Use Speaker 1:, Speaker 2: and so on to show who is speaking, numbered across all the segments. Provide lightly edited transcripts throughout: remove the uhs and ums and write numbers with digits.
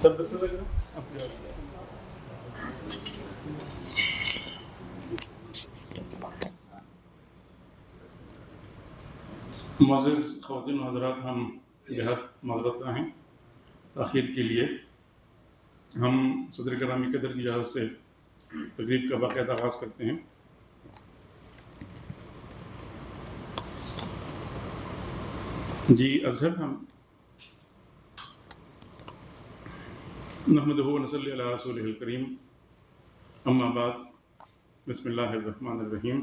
Speaker 1: سب بس لگ رہا معزز خواتین و حضرات، ہم بہت معذرت خواہ ہیں تاخیر کے لیے۔ ہم صدر گرامی قدر کی اجازت سے تقریب کا باقاعدہ آغاز کرتے ہیں۔ جی اظہر ہم نحمدہ و نصلی علی رسولہ الکریم، اما بعد، بسم اللہ الرحمن الرحیم۔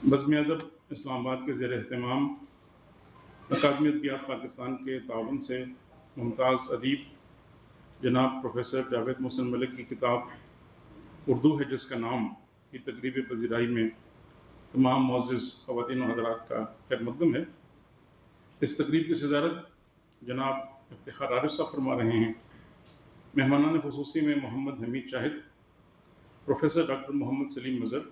Speaker 1: بزم ادب اسلام آباد کے زیر اہتمام اکادمی ادبیات پاکستان کے تعاون سے ممتاز ادیب جناب پروفیسر جاوید محسن ملک کی کتاب اردو ہے جس کا نام کی تقریب پذیرائی میں تمام معزز خواتین و حضرات کا خیر مقدم ہے۔ اس تقریب کی صدارت جناب افتخار عارف صاحب فرما رہے ہیں۔ مہمانان خصوصی میں محمد حمید شاہد، پروفیسر ڈاکٹر محمد سلیم مظہر،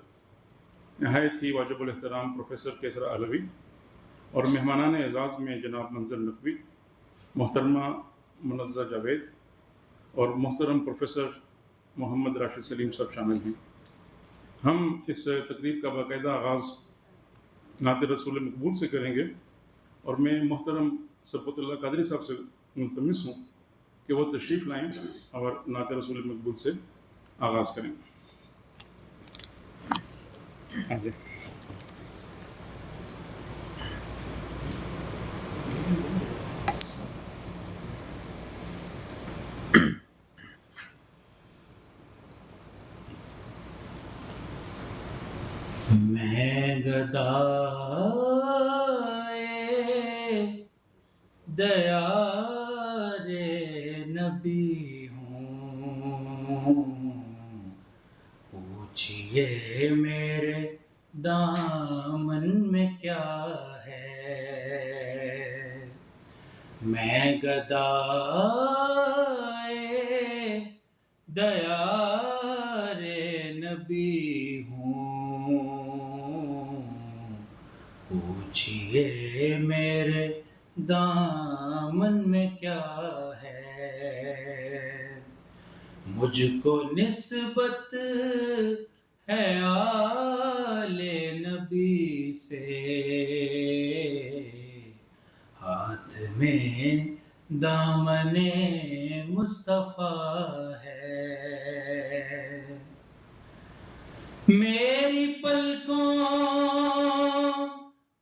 Speaker 1: نہایت ہی واجب الاحترام پروفیسر کیسرا علوی، اور مہمانان اعزاز میں جناب منظر نقوی، محترمہ منزہ جاوید اور محترم پروفیسر محمد راشد سلیم صاحب شامل ہیں۔ ہم اس تقریب کا باقاعدہ آغاز نعت رسول مقبول سے کریں گے، اور میں محترم ثبت اللہ قادری صاحب سے ملتمس ہوں کہ وہ تشریف لائیں اور نعت رسول مقبول سے آغاز کریں۔
Speaker 2: میں گدائے دیار نبی ہوں، پوچھئے میرے دامن میں کیا ہے۔ میں گدائے دیار نبی ہوں، پوچھئے میرے دامن میں کیا ہے۔ مجھ کو نسبت ہے آل نبی سے، ہاتھ میں دامن مصطفیٰ ہے۔ میری پلکوں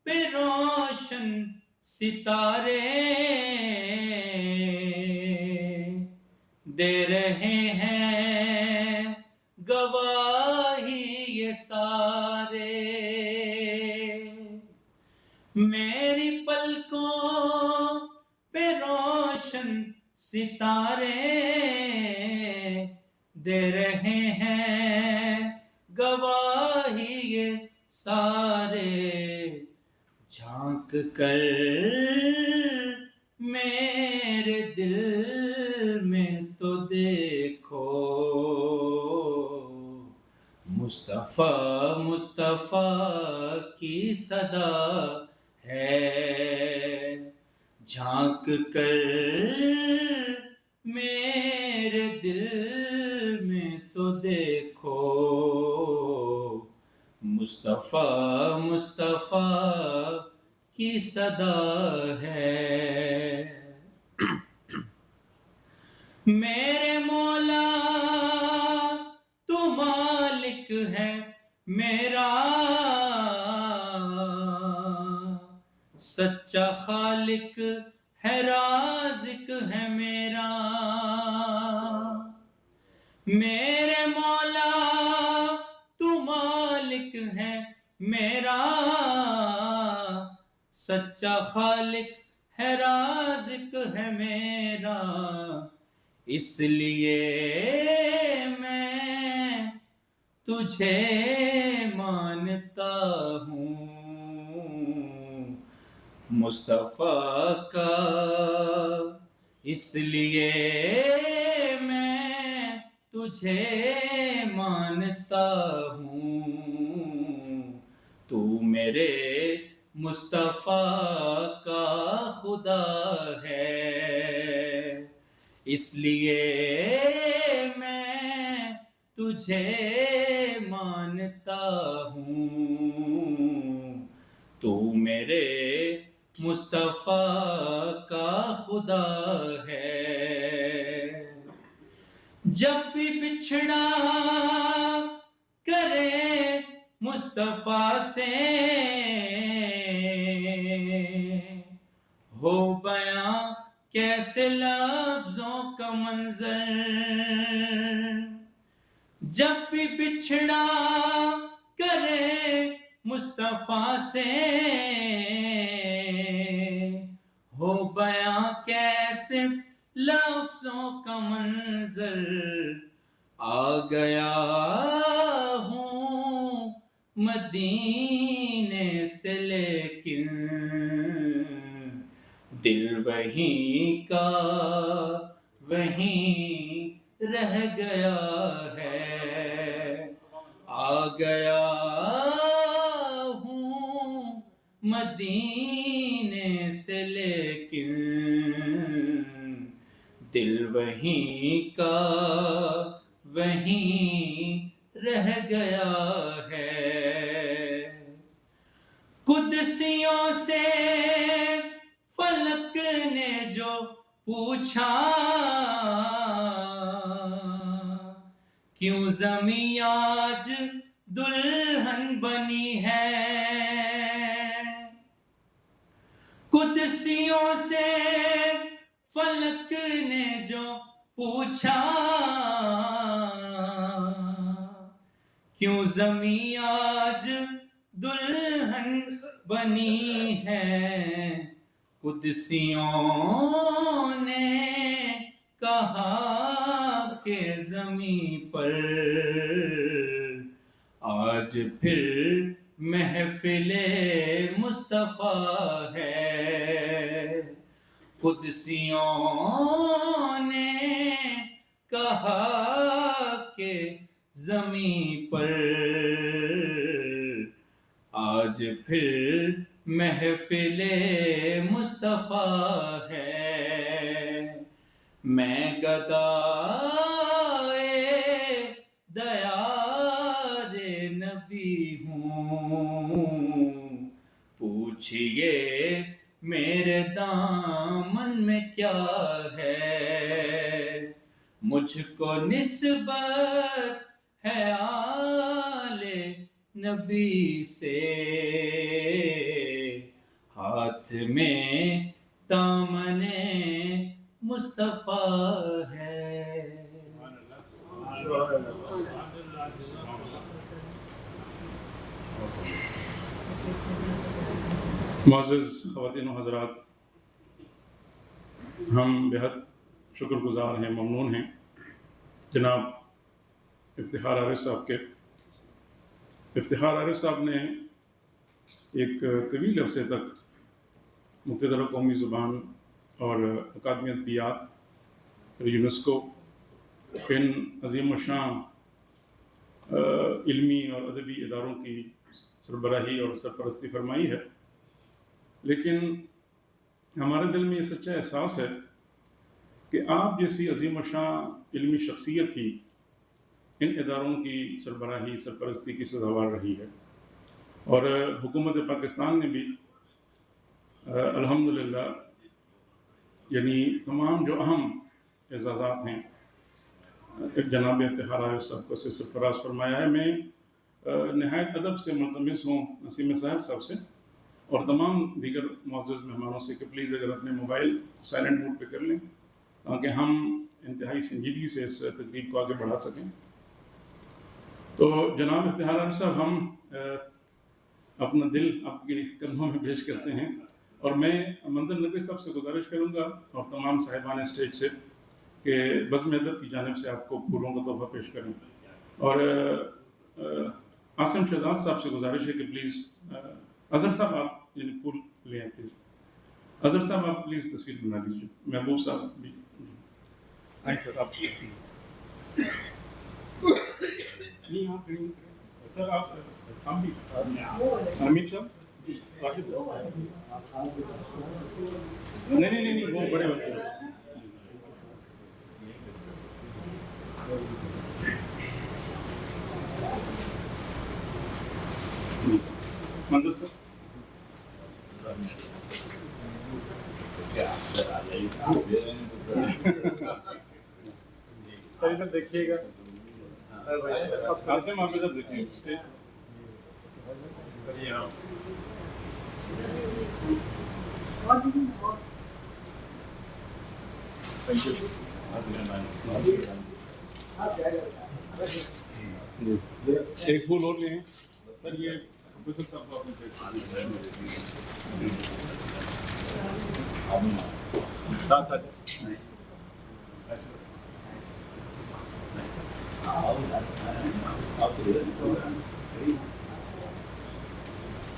Speaker 2: پہ روشن ستارے دے رہے ہیں گواہی یہ سارے۔ میری پلکوں پہ روشن ستارے دے رہے ہیں گواہی یہ سارے۔ جھانک کر میرے دل میں تو دیکھو، مصطفیٰ مصطفیٰ کی صدا ہے۔ جھانک کر میرے دل میں تو دیکھو، مصطفیٰ مصطفیٰ کی صدا ہے۔ میرے مولا تو مالک ہے میرا، سچا خالق ہے رازق ہے میرا۔ میرے مولا تو مالک ہے میرا، سچا خالق ہے رازق ہے میرا۔ اس لیے میں تجھے مانتا ہوں مصطفیٰ کا، اس لیے میں تجھے مانتا ہوں، تو میرے مصطفیٰ کا خدا ہے۔ اس لیے میں تجھے مانتا ہوں، تو میرے مصطفیٰ کا خدا ہے۔ جب بھی بچھڑا کرے مصطفیٰ سے ہو بیاں کیسے لفظوں کا منظر، جب بھی بچھڑا کرے مصطفیٰ سے ہو بیاں کیسے لفظوں کا منظر، آ گیا ہوں مدینے سے لیکن دل وہیں کا وہیں رہ گیا ہے، آ گیا ہوں مدینے سے لیکن دل وہیں کا وہیں رہ گیا ہے۔ قدسیوں سے فلک نے جو پوچھا کیوں زمیں آج دلہن بنی ہے، قدسیوں سے فلک نے جو پوچھا کیوں زمیں آج دلہن بنی ہے، قدسیوں نے کہا کہ زمیں پر آج پھر محفل مصطفیٰ ہے، قدسیوں نے کہا کہ زمیں پر آج پھر محفل مصطفیٰ ہے، میں گدائے دیار نبی ہوں، پوچھئے میرے دامن میں کیا ہے، مجھ کو نسبت ہے آل نبی سے، ہاتھ میں دامن مصطفیٰ ہے۔
Speaker 1: معزز خواتین و حضرات، ہم بہت شکر گزار ہیں، ممنون ہیں جناب افتخار عارف صاحب کے۔ افتخار عارف صاحب نے ایک طویل عرصے تک مقتدر قومی زبان اور اکادمی ادبیات اور یونیسکو ان عظیم الشان علمی اور ادبی اداروں کی سربراہی اور سرپرستی فرمائی ہے، لیکن ہمارے دل میں یہ سچا احساس ہے کہ آپ جیسی عظیم الشان علمی شخصیت ہی ان اداروں کی سربراہی سرپرستی کی سزاوار رہی ہے، اور حکومت پاکستان نے بھی الحمدللہ یعنی تمام جو اہم اعزازات ہیں جناب افتخار عارف صاحب کو سے سرفراز فرمایا ہے۔ میں نہایت ادب سے ملتمس ہوں نسیم صاحب صاحب سے اور تمام دیگر معزز مہمانوں سے کہ پلیز اگر اپنے موبائل سائلنٹ موڈ پہ کر لیں تاکہ ہم انتہائی سنجیدگی سے اس تقریب کو آگے بڑھا سکیں۔ تو جناب افتخار عارف صاحب، ہم اپنا دل آپ کے قدموں میں پیش کرتے ہیں، اور میں منظر نبی صاحب سے گزارش کروں گا اور تمام صاحبان اسٹیج سے کہ بزم ادب کی جانب سے آپ کو پھولوں کا تحفہ پیش کریں، اور عاصم شہزاد صاحب سے گزارش ہے کہ پلیز اظہر صاحب آپ یعنی پھول لیں، پلیز اظہر صاحب آپ پلیز تصویر بنا لیجیے، محبوب صاحب بھی آئیں سر، آپ نہیں آپ سر، آپ بھی حمید صاحب راکش صاحب نہیں وہ بڑے ہوتے ہیں۔ منظر سر
Speaker 3: سر ادھر دیکھیے گا.
Speaker 1: قاسم آپ ادھر دیکھیے. ایک پھول اور لیں سر. یہ پروفیسر صاحب کو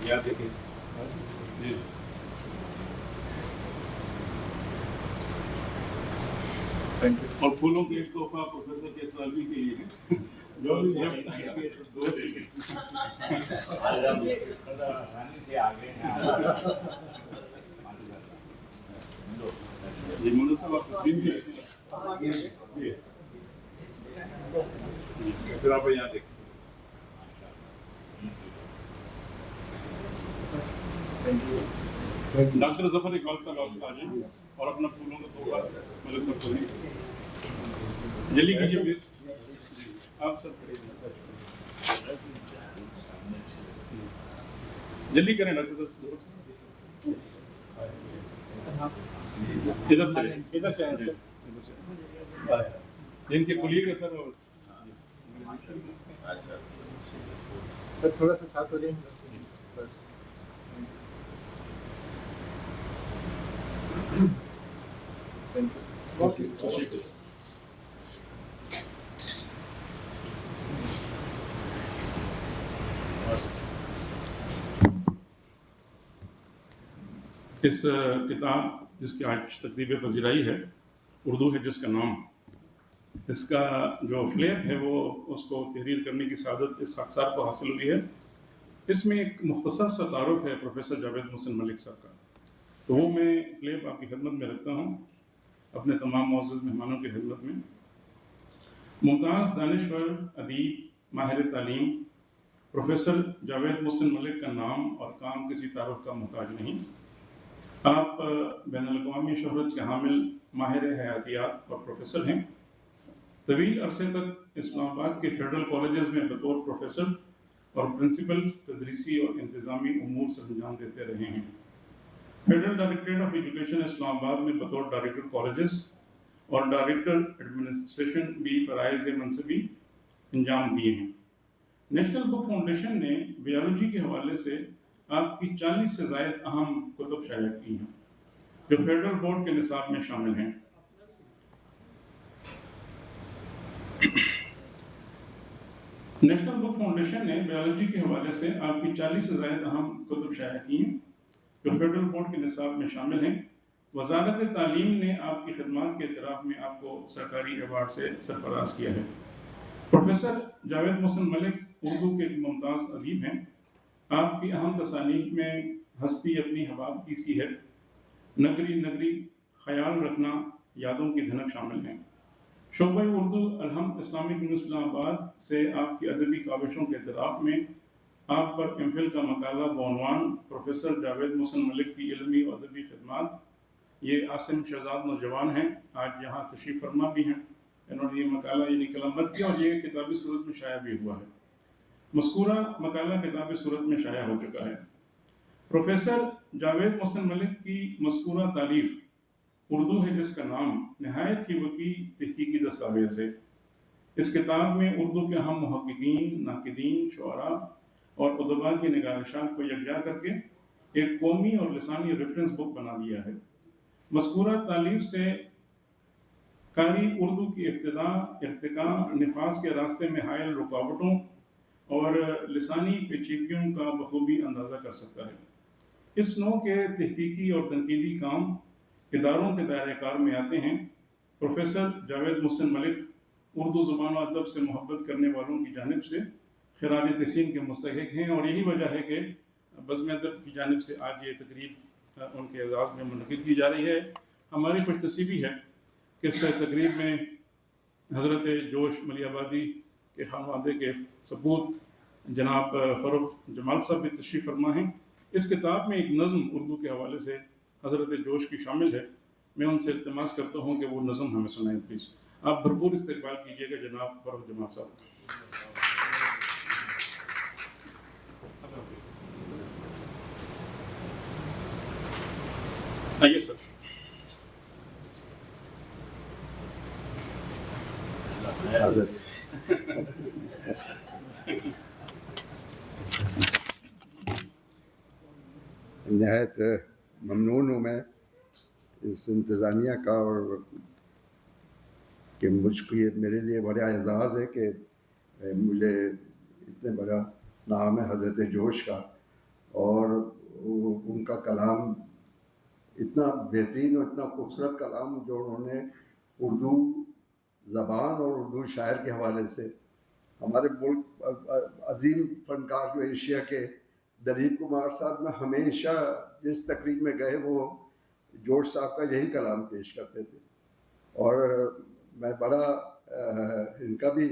Speaker 1: یاد دیکھیے جی. اور پھولوں کے ایک تحفہ پروفیسر کے سالوی کے لیے ہے جو جی منو صاحب آپ تسلیم بھی رکھیں. پھر آپ یہاں دیکھیں. ڈاکٹر ظفر اقبال صاحب آپ آ جائیں اور اپنا پھولوں کا تحفہ ملک صاحب کو دیں. جلدی کیجیے پلیز. آپ سر جلدی کریں ڈاکٹر صاحب. ادھر سے
Speaker 3: ادھر سے آئیں سر.
Speaker 1: ان کے کلیے کا سر.
Speaker 3: سر تھوڑا سا ساتھ ہو جائیں بس.
Speaker 1: اس کتاب جس کی آج تقریب پذیرائی ہے اردو ہے جس کا نام. اس کا جو فلیپ ہے وہ اس کو تحریر کرنے کی سعادت اس خاکسار کو حاصل ہوئی ہے. اس میں ایک مختصر سا تعارف ہے پروفیسر جاوید محسن ملک صاحب کا. تو وہ میں فلیپ آپ کی خدمت میں رکھتا ہوں اپنے تمام معزز مہمانوں کی خدمت میں. ممتاز دانشور ادیب ماہر تعلیم پروفیسر جاوید محسن ملک کا نام اور کام کسی تعارف کا محتاج نہیں. آپ بین الاقوامی شہرت کے حامل ماہر حیاتیات اور پروفیسر ہیں. طویل عرصے تک اسلام آباد کے فیڈرل کالجز میں بطور پروفیسر اور پرنسپل تدریسی اور انتظامی امور سے انجام دیتے رہے ہیں. فیڈرل ڈائریکٹریٹ آف ایجوکیشن اسلام آباد میں بطور ڈائریکٹر کالجز اور ڈائریکٹر ایڈمنسٹریشن بھی فرائض منصبی انجام دیے ہیں. نیشنل بک فاؤنڈیشن نے بیالوجی کے حوالے سے آپ کی 40 سے زائد اہم کتب شائع کی ہیں جو فیڈرل بورڈ کے نصاب میں شامل ہیں. نیشنل بک فاؤنڈیشن نے بیالوجی کے حوالے سے آپ کی 40 سے زائد اہم کتب شائع کی ہیں جو فیڈرل بورڈ کے نصاب میں شامل ہیں. وزارت تعلیم نے آپ کی خدمات کے اعتراف میں آپ کو سرکاری ایوارڈ سے سرفراز کیا ہے. پروفیسر جاوید محسن ملک اردو کے ممتاز ادیب ہیں. آپ کی اہم تصانیف میں ہستی اپنی حباب کی سی ہے، نگری نگری، خیال رکھنا، یادوں کی دھنک شامل ہیں. شعبہ اردو الحمد اسلامک یونیورسٹی اسلام آباد سے آپ کی ادبی کاوشوں کے اعتراف میں آپ پر ایم فل کا مقالہ بعنوان پروفیسر جاوید محسن ملک کی علمی و ادبی خدمات. یہ عاصم شہزاد نوجوان ہیں، آج یہاں تشریف فرما بھی ہیں. انہوں نے یہ مقالہ یہ کلمت کیا اور یہ کتابی صورت میں شائع بھی ہوا ہے. مذکورہ مقالہ کتابی صورت میں شائع ہو چکا ہے. پروفیسر جاوید محسن ملک کی مذکورہ تالیف اردو ہے جس کا نام نہایت ہی وسیع تحقیقی دستاویز ہے. اس کتاب میں اردو کے اہم محققین، ناقدین، شعراء اور ادباء کی نگارشات کو یکجا کر کے ایک قومی اور لسانی ریفرنس بک بنا دیا ہے. مذکورہ تالیف سے قاری اردو کی ابتدا، ارتقاء، نفاذ کے راستے میں حائل رکاوٹوں اور لسانی پیچیدگیوں کا بخوبی اندازہ کر سکتا ہے. اس نوع کے تحقیقی اور تنقیدی کام اداروں کے دائرۂ کار میں آتے ہیں. پروفیسر جاوید محسن ملک اردو زبان و ادب سے محبت کرنے والوں کی جانب سے خراج تحسین کے مستحق ہیں اور یہی وجہ ہے کہ بزم ادب کی جانب سے آج یہ تقریب ان کے اعزاز میں منعقد کی جا رہی ہے. ہماری خوش نصیبی ہے کہ اس تقریب میں حضرت جوش ملی آبادی کے خانوادے کے سپوت جناب فروخ جمال صاحب بھی تشریف فرما ہیں. اس کتاب میں ایک نظم اردو کے حوالے سے حضرت جوش کی شامل ہے. میں ان سے التماس کرتا ہوں کہ وہ نظم ہمیں سنائیں پلیز. آپ بھرپور استقبال کیجیے گا جناب فروخ جمال صاحب. آئیے سر.
Speaker 4: نہایت ممنون ہوں میں اس انتظامیہ کا، اور کہ مجھ کو یہ میرے لیے بڑا اعزاز ہے کہ مجھے اتنے بڑا نام ہے حضرت جوش کا، اور ان کا کلام اتنا بہترین اور اتنا خوبصورت کلام جو انہوں نے اردو زبان اور اردو شاعر کے حوالے سے ہمارے ملک عظیم فنکار جو ایشیا کے دلیپ کمار صاحب میں ہمیشہ جس تقریب میں گئے وہ جوش صاحب کا یہی کلام پیش کرتے تھے. اور میں بڑا ان کا بھی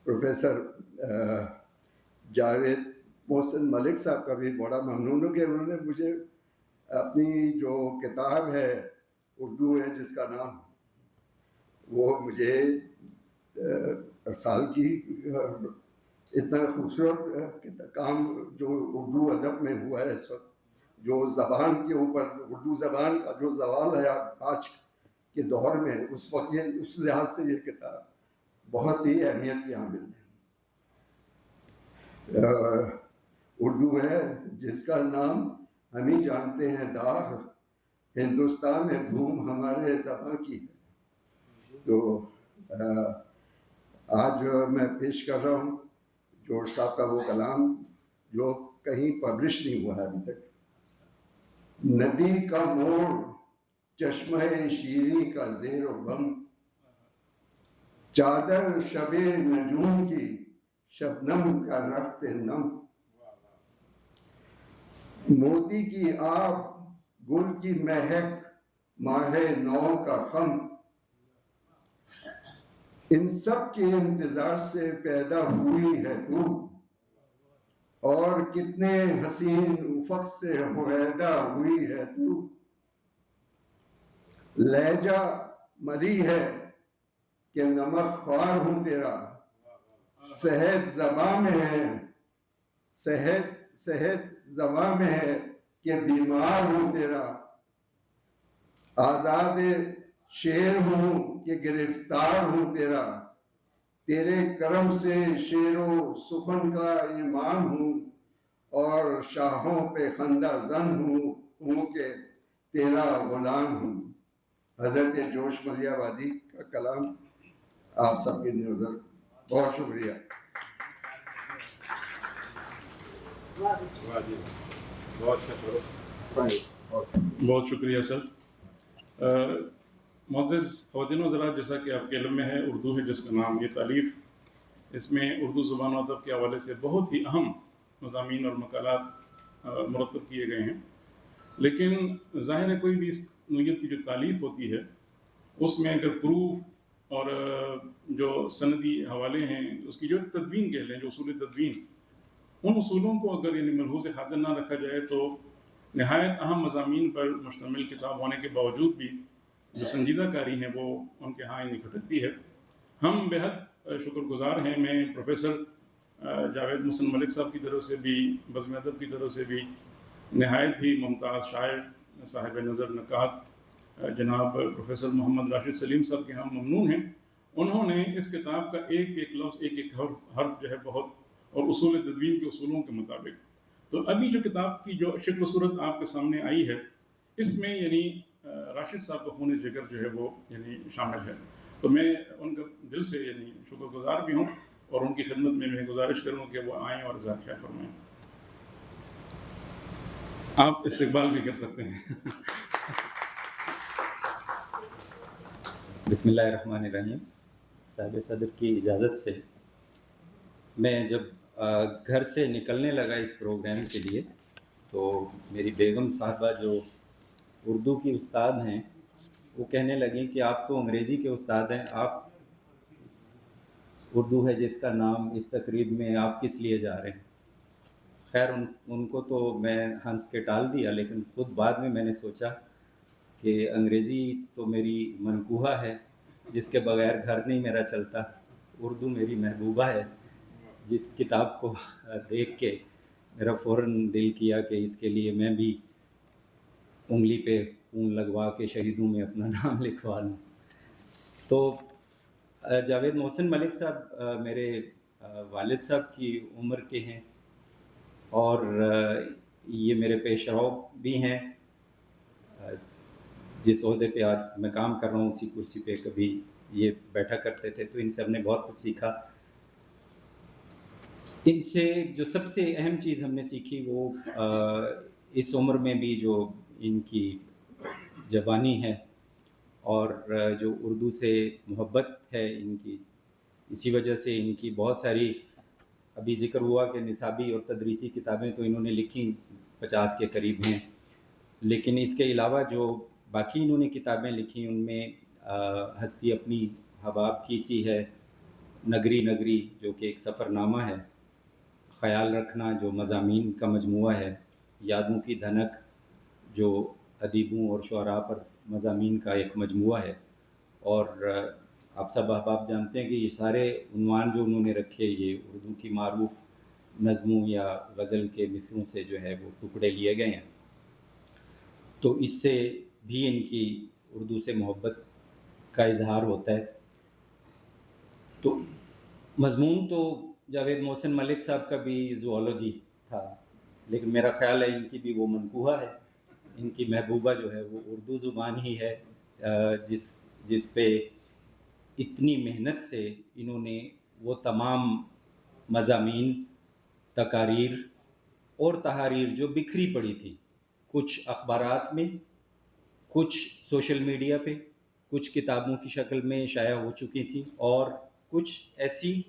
Speaker 4: پروفیسر جاوید محسن ملک صاحب کا بھی بڑا ممنون ہوں کہ انہوں نے مجھے اپنی جو کتاب ہے اردو ہے جس کا نام وہ مجھے ارسال کی. اتنا خوبصورت کام جو اردو ادب میں ہوا ہے اس وقت، جو زبان کے اوپر اردو زبان کا جو زوال ہے آج کے دور میں، اس وقت یہ اس لحاظ سے یہ کتاب بہت ہی اہمیت کی حامل ہے. اردو ہے جس کا نام ہم ہی جانتے ہیں داغ، ہندوستان میں دھوم ہمارے زباں کی ہے. تو آج میں پیش کر رہا ہوں جوش صاحب کا وہ کلام جو کہیں پبلش نہیں ہوا ہے ابھی تک. ندی کا موڑ چشمہ شیریں کا زیر و بم، چادر شب نجوم کی شبنم کا رخت نم، موتی کی آب گل کی مہک ماہ نو کا خم، ان سب کے انتظار سے پیدا ہوئی ہے تو، اور کتنے حسین افق سے معاہدہ ہوئی ہے تو. لہجہ مدی ہے کہ نمک خوار ہوں تیرا، صحت زباں میں ہے صحت زباں میں ہے کہ بیمار ہوں تیرا. آزاد شعر ہوں کہ گرفتار ہوں تیرا، تیرے کرم سے شعر و سخن کا امام ہوں، اور شاہوں پہ خندہ زن ہوں کہ تیرا غلام ہوں. حضرت جوش ملی آبادی کا کلام آپ سب کی نظر. بہت شکریہ.
Speaker 1: بہت شکریہ سر. معزز خواتین و حضرات، جیسا کہ آپ کے علم میں ہے، اردو ہے جس کا نام، یہ تالیف اس میں اردو زبان و ادب کے حوالے سے بہت ہی اہم مضامین اور مقالات مرتب کیے گئے ہیں. لیکن ظاہر ہے کوئی بھی اس نوعیت کی جو تالیف ہوتی ہے اس میں اگر پروف اور جو سندی حوالے ہیں اس کی جو تدوین کہہ لیں، جو اصول تدوین، ان اصولوں کو اگر یعنی ملحوظ خاطر نہ رکھا جائے تو نہایت اہم مضامین پر مشتمل کتاب ہونے کے باوجود بھی جو سنجیدہ کاری ہیں وہ ان کے ہاں نہیں کھٹکتی ہے. ہم بہت شکر گزار ہیں. میں پروفیسر جاوید محسن ملک صاحب کی طرف سے بھی، بزم ادب کی طرف سے بھی، نہایت ہی ممتاز شاعر صاحب نظر نکات جناب پروفیسر محمد راشد سلیم صاحب کے ہم ممنون ہیں. انہوں نے اس کتاب کا ایک ایک لفظ، ایک ایک حرف جو ہے بہت، اور اصول تدوین کے اصولوں کے مطابق. تو ابھی جو کتاب کی جو شکل و صورت آپ کے سامنے آئی ہے اس میں یعنی راشد صاحب کا خون جگر جو ہے وہ یعنی شامل ہے. تو میں ان کا دل سے یعنی شکر گزار بھی ہوں، اور ان کی خدمت میں گزارش کروں کہ وہ آئیں اور اظہار خیال فرمائیں. آپ استقبال بھی کر سکتے ہیں.
Speaker 2: بسم اللہ الرحمن الرحیم. صاحب صدر کی اجازت سے میں جب گھر سے نکلنے لگا اس پروگرام کے لیے تو میری بیگم صاحبہ جو اردو کی استاد ہیں وہ کہنے لگیں کہ آپ تو انگریزی کے استاد ہیں، آپ اردو ہے جس کا نام اس تقریب میں آپ کس لیے جا رہے ہیں؟ خیر ان کو تو میں ہنس کے ٹال دیا، لیکن خود بعد میں میں نے سوچا کہ انگریزی تو میری منقوہہ ہے جس کے بغیر گھر نہیں میرا چلتا، اردو میری محبوبہ ہے جس کتاب کو دیکھ کے میرا فوراً دل کیا کہ اس کے لیے میں بھی انگلی پہ خون لگوا کے شہیدوں میں اپنا نام لکھوا لوں۔ تو جاوید محسن ملک صاحب میرے والد صاحب کی عمر کے ہیں، اور یہ میرے پیش رو بھی ہیں۔ جس عہدے پہ آج میں کام کر رہا ہوں اسی کرسی پہ کبھی یہ بیٹھا کرتے تھے، تو ان سے ہم نے بہت کچھ سیکھا۔ ان سے جو سب سے اہم چیز ہم نے سیکھی وہ اس عمر میں بھی جو ان کی جوانی ہے اور جو اردو سے محبت ہے ان کی، اسی وجہ سے ان کی بہت ساری، ابھی ذکر ہوا کہ نصابی اور تدریسی کتابیں تو انہوں نے لکھی 50 کے قریب ہیں، لیکن اس کے علاوہ جو باقی انہوں نے کتابیں لکھی ان میں ہستی اپنی حباب کی سی ہے، نگری نگری جو کہ ایک سفر نامہ ہے، خیال رکھنا جو مضامین کا مجموعہ ہے، یادوں کی دھنک جو ادیبوں اور شعراء پر مضامین کا ایک مجموعہ ہے، اور آپ سب احباب جانتے ہیں کہ یہ سارے عنوان جو انہوں نے رکھے یہ اردو کی معروف نظموں یا غزل کے مصروں سے جو ہے وہ ٹکڑے لیے گئے ہیں۔ تو اس سے بھی ان کی اردو سے محبت کا اظہار ہوتا ہے۔ تو مضمون تو جاوید محسن ملک صاحب کا بھی زوالوجی تھا، لیکن میرا خیال ہے ان کی بھی وہ منقوہہ ہے، ان کی محبوبہ جو ہے وہ اردو زبان ہی ہے، جس پہ اتنی محنت سے انہوں نے وہ تمام مضامین، تقاریر اور تحاریر جو بکھری پڑی تھی، کچھ اخبارات میں، کچھ سوشل میڈیا پہ، کچھ کتابوں کی شکل میں شائع ہو چکی تھی، اور کچھ ایسی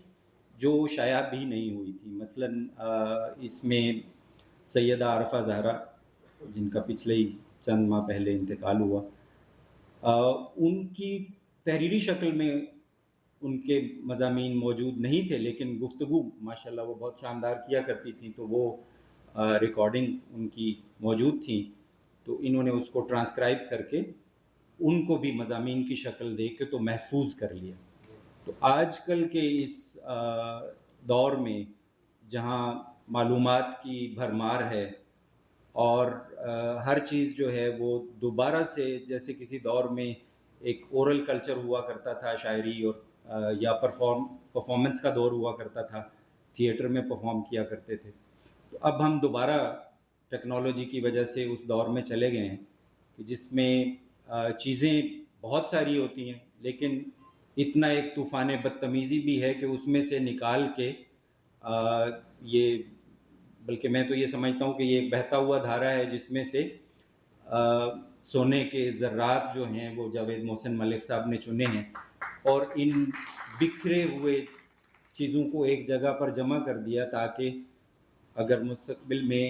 Speaker 2: جو شائع بھی نہیں ہوئی تھی۔ مثلاً اس میں سیدہ عارفہ زہرا جن کا پچھلے ہی چند ماہ پہلے انتقال ہوا، ان کی تحریری شکل میں ان کے مضامین موجود نہیں تھے، لیکن گفتگو ماشاءاللہ وہ بہت شاندار کیا کرتی تھیں، تو وہ ریکارڈنگز ان کی موجود تھیں، تو انہوں نے اس کو ٹرانسکرائب کر کے ان کو بھی مضامین کی شکل دے کے تو محفوظ کر لیا۔ تو آج کل کے اس دور میں جہاں معلومات کی بھرمار ہے اور ہر چیز جو ہے وہ دوبارہ سے، جیسے کسی دور میں ایک اورل کلچر ہوا کرتا تھا، شاعری اور یا پرفارمنس کا دور ہوا کرتا تھا، تھیٹر میں پرفارم کیا کرتے تھے، تو اب ہم دوبارہ ٹیکنالوجی کی وجہ سے اس دور میں چلے گئے ہیں کہ جس میں چیزیں بہت ساری ہوتی ہیں، لیکن اتنا ایک طوفان بدتمیزی بھی ہے کہ اس میں سے نکال کے یہ، بلکہ میں تو یہ سمجھتا ہوں کہ یہ ایک بہتا ہوا دھارا ہے جس میں سے سونے کے ذرات جو ہیں وہ جاوید محسن ملک صاحب نے چنے ہیں، اور ان بکھرے ہوئے چیزوں کو ایک جگہ پر جمع کر دیا تاکہ اگر مستقبل میں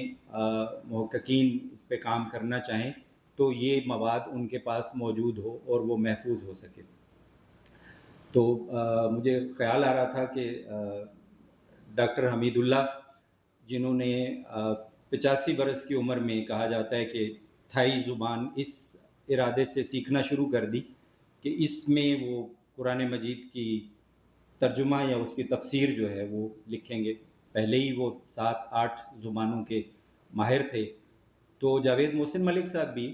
Speaker 2: محققین اس پہ کام کرنا چاہیں تو یہ مواد ان کے پاس موجود ہو اور وہ محفوظ ہو سکے۔ تو مجھے خیال آ رہا تھا کہ ڈاکٹر حمید اللہ جنہوں نے 85 برس کی عمر میں کہا جاتا ہے کہ تھائی زبان اس ارادے سے سیکھنا شروع کر دی کہ اس میں وہ قرآن مجید کی ترجمہ یا اس کی تفسیر جو ہے وہ لکھیں گے۔ پہلے ہی وہ 7-8 زبانوں کے ماہر تھے، تو جاوید محسن ملک صاحب بھی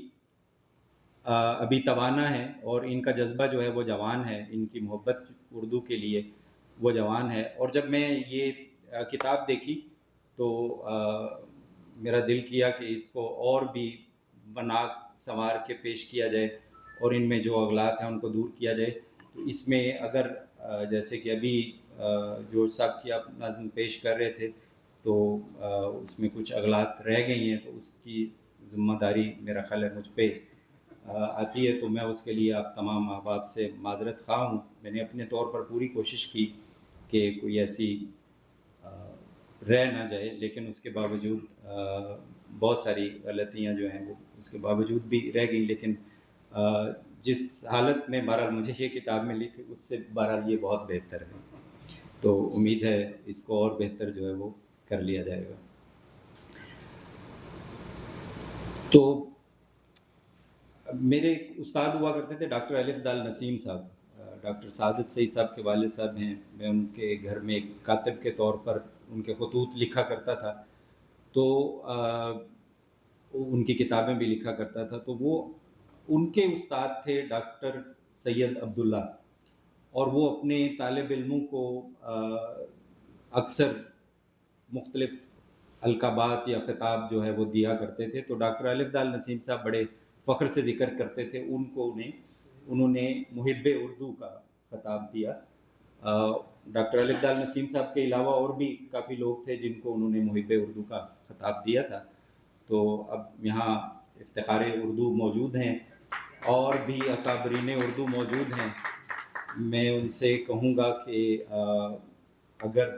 Speaker 2: ابھی توانا ہے اور ان کا جذبہ جو ہے وہ جوان ہے، ان کی محبت اردو کے لیے وہ جوان ہے۔ اور جب میں یہ کتاب دیکھی تو میرا دل کیا کہ اس کو اور بھی بنا سنوار کے پیش کیا جائے اور ان میں جو اغلاط ہیں ان کو دور کیا جائے۔ تو اس میں اگر جیسے کہ ابھی جورج صاحب کی آپ نظم پیش کر رہے تھے تو اس میں کچھ اغلاط رہ گئی ہیں، تو اس کی ذمہ داری میرا خیال ہے مجھ پہ آتی ہے، تو میں اس کے لیے آپ تمام احباب سے معذرت خواہ ہوں۔ میں نے اپنے طور پر پوری کوشش کی کہ کوئی ایسی رہ نہ جائے، لیکن اس کے باوجود بہت ساری غلطیاں جو ہیں وہ اس کے باوجود بھی رہ گئیں، لیکن جس حالت میں بہرحال مجھے یہ کتاب ملی تھی اس سے بہرحال یہ بہت بہتر ہے، تو امید ہے اس کو اور بہتر جو ہے وہ کر لیا جائے گا۔ تو میرے استاد ہوا کرتے تھے ڈاکٹر الف دال نسیم صاحب، ڈاکٹر سعادت سعید صاحب کے والد صاحب ہیں، میں ان کے گھر میں ایک کاتب کے طور پر ان کے خطوط لکھا کرتا تھا، تو ان کی کتابیں بھی لکھا کرتا تھا، تو وہ ان کے استاد تھے ڈاکٹر سید عبداللہ، اور وہ اپنے طالب علموں کو اکثر مختلف القابات یا خطاب جو ہے وہ دیا کرتے تھے۔ تو ڈاکٹر الف دال نسیم صاحب بڑے فخر سے ذکر کرتے تھے انہوں نے محب اردو کا خطاب دیا۔ ڈاکٹر الف دال نسیم صاحب کے علاوہ اور بھی کافی لوگ تھے جن کو انہوں نے محب اردو کا خطاب دیا تھا۔ تو اب یہاں افتخار اردو موجود ہیں اور بھی اکابرین اردو موجود ہیں، میں ان سے کہوں گا کہ اگر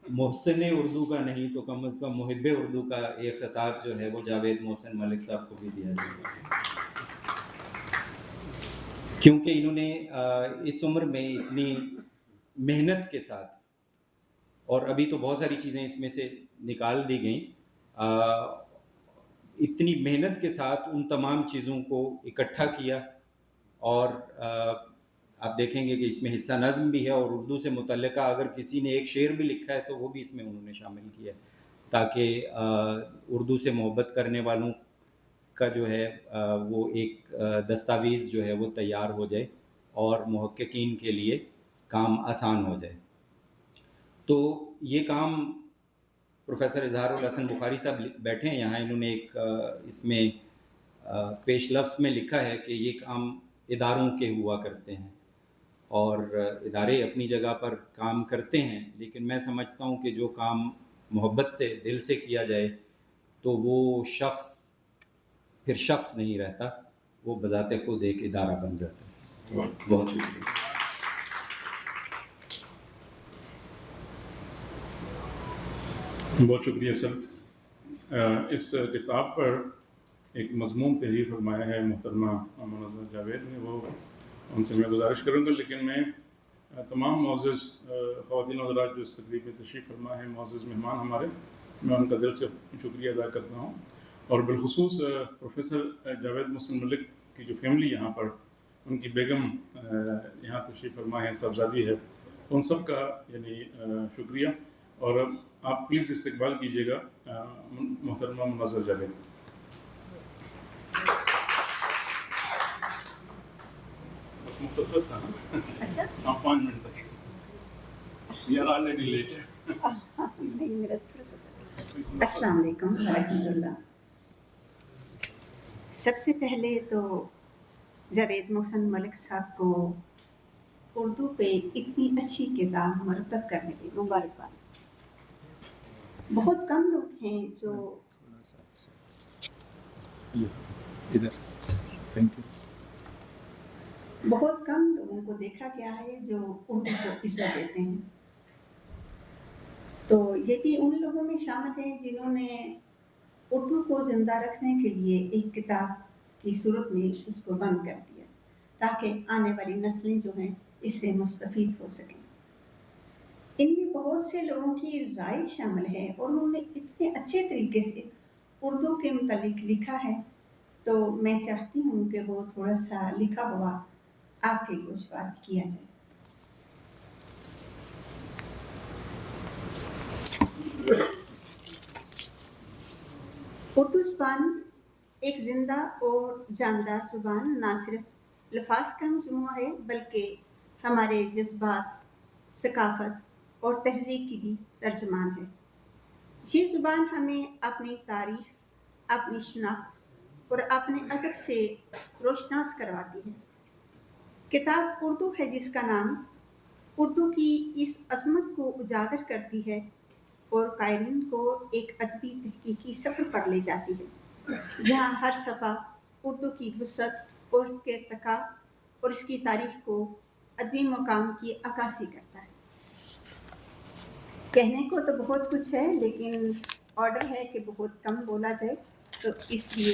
Speaker 2: محسن اردو کا نہیں تو کم از کم محب اردو کا ایک خطاب جو ہے وہ جاوید محسن ملک صاحب کو بھی دیا جائے، کیونکہ انہوں نے اس عمر میں اتنی محنت کے ساتھ، اور ابھی تو بہت ساری چیزیں اس میں سے نکال دی گئیں، اتنی محنت کے ساتھ ان تمام چیزوں کو اکٹھا کیا، اور آپ دیکھیں گے کہ اس میں حصہ نظم بھی ہے، اور اردو سے متعلقہ اگر کسی نے ایک شعر بھی لکھا ہے تو وہ بھی اس میں انہوں نے شامل کیا ہے، تاکہ اردو سے محبت کرنے والوں کا جو ہے وہ ایک دستاویز جو ہے وہ تیار ہو جائے اور محققین کے لیے کام آسان ہو جائے۔ تو یہ کام پروفیسر اظہار الحسن بخاری صاحب بیٹھے ہیں یہاں، انہوں نے ایک اس میں پیش لفظ میں لکھا ہے کہ یہ کام اداروں کے ہوا کرتے ہیں، اور ادارے اپنی جگہ پر کام کرتے ہیں، لیکن میں سمجھتا ہوں کہ جو کام محبت سے دل سے کیا جائے تو وہ شخص پھر شخص نہیں رہتا، وہ بذات خود ایک ادارہ بن جاتا ہے۔ بہت شکریہ۔
Speaker 1: بہت شکریہ سر۔ اس کتاب پر ایک مضمون تحریر فرمایا ہے محترمہ منظر جاوید نے، وہ ان سے میں گزارش کروں گا، لیکن میں تمام معزز خواتین و حضرات جو اس تقریب میں تشریف فرما ہیں، معزز مہمان ہمارے، میں ان کا دل سے شکریہ ادا کرتا ہوں، اور بالخصوص پروفیسر جاوید محسن ملک کی جو فیملی یہاں پر، ان کی بیگم یہاں تشریف فرما ہے، صاحبزادی ہے، ان سب کا یعنی شکریہ، اور آپ پلیز استقبال کیجیے گا محترمہ منظر جاوید۔ بس مختصر سا،
Speaker 5: اچھا
Speaker 1: ہاں 5 منٹ تک، وی آر آلریڈی لیٹ۔
Speaker 5: نہیں، میرا تھوڑا سا۔ السلام علیکم ورحمۃ اللہ۔ سب سے پہلے تو جاوید محسن ملک صاحب کو اردو پہ اتنی اچھی کتاب مرتب کرنے کی مبارکباد۔ بہت کم لوگ ہیں جو بہت کم لوگوں کو دیکھا گیا ہے جو اردو کو عزت دیتے ہیں، تو یہ بھی ان لوگوں میں شامل ہیں جنہوں نے اردو کو زندہ رکھنے کے لیے ایک کتاب کی صورت میں اس کو بند کر دیا، تاکہ آنے والی نسلیں جو ہیں اس سے مستفید ہو سکیں۔ ان میں بہت سے لوگوں کی رائے شامل ہے، اور انہوں نے اتنے اچھے طریقے سے اردو کے متعلق لکھا ہے، تو میں چاہتی ہوں کہ وہ تھوڑا سا لکھا ہوا آپ کے گوشوار کیا جائے۔ اردو زبان ایک زندہ اور جاندار زبان نہ صرف الفاظ کا مجموعہ ہے، بلکہ ہمارے جذبات، ثقافت اور تہذیب کی بھی ترجمان ہے۔ یہ زبان ہمیں اپنی تاریخ، اپنی شناخت اور اپنے ادب سے روشناس کرواتی ہے۔ کتاب اردو ہے جس کا نام اردو کی اس عظمت کو اجاگر کرتی ہے اور قائلین کو ایک ادبی تحقیقی سفر پر لے جاتی ہے، جہاں ہر صفحہ اردو کی وسعت اور اس کے ارتقاء اور اس کی تاریخ کو ادبی مقام کی عکاسی کرتا ہے۔ کہنے کو تو بہت کچھ ہے، لیکن آرڈر ہے کہ بہت کم بولا جائے، تو اس لیے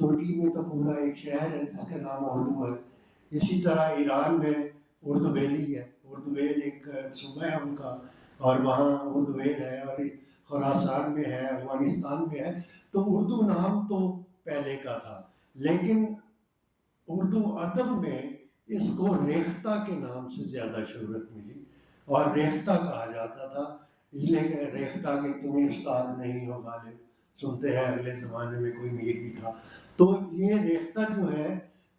Speaker 6: ترکی میں تو پورا ایک شہر ہے جس کا نام اردو ہے. اسی طرح ایران میں اردو ویلی ہے. اردو ویل ایک صوبہ ہے ان کا، اور وہاں اردو ویل ہے، اور خراسان میں ہے، افغانستان میں ہے. تو اردو نام تو پہلے کا تھا، لیکن اردو ادب میں اس کو ریختہ کے نام سے زیادہ شہرت ملی، اور ریختہ کہا جاتا تھا اس لیے کہ ریختہ کہ تمہیں استاد نہیں ہو غالب، سنتے ہیں اگلے زمانے میں کوئی میر بھی تھا. تو یہ ریختہ جو ہے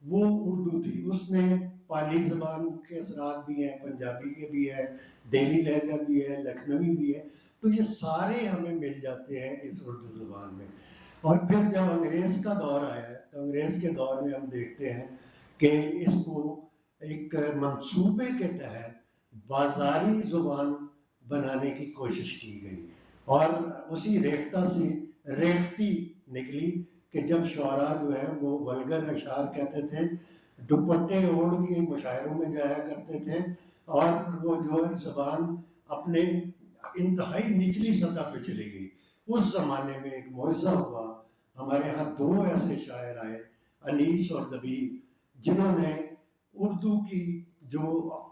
Speaker 6: وہ اردو تھی. اس میں پالی زبان کے اثرات بھی ہیں، پنجابی کے بھی ہیں، دہلی لہجہ بھی ہے، لکھنوی بھی ہے. تو یہ سارے ہمیں مل جاتے ہیں اس اردو زبان میں. اور پھر جب انگریز کا دور آیا ہے تو انگریز کے دور میں ہم دیکھتے ہیں کہ اس کو ایک منصوبے کے تحت بازاری زبان بنانے کی کوشش کی گئی، اور اسی ریختہ سے ریختی نکلی کہ جب شعراء جو ہیں وہ ولگر اشعار کہتے تھے، دوپٹے اوڑھ کے مشاعروں میں جایا کرتے تھے، اور وہ جو ہے زبان اپنے انتہائی نچلی سطح پہ چلی گئی. اس زمانے میں ایک معجزہ ہوا. ہمارے ہاں 2 ایسے شاعر آئے، انیس اور دبیر، جنہوں نے اردو کی جو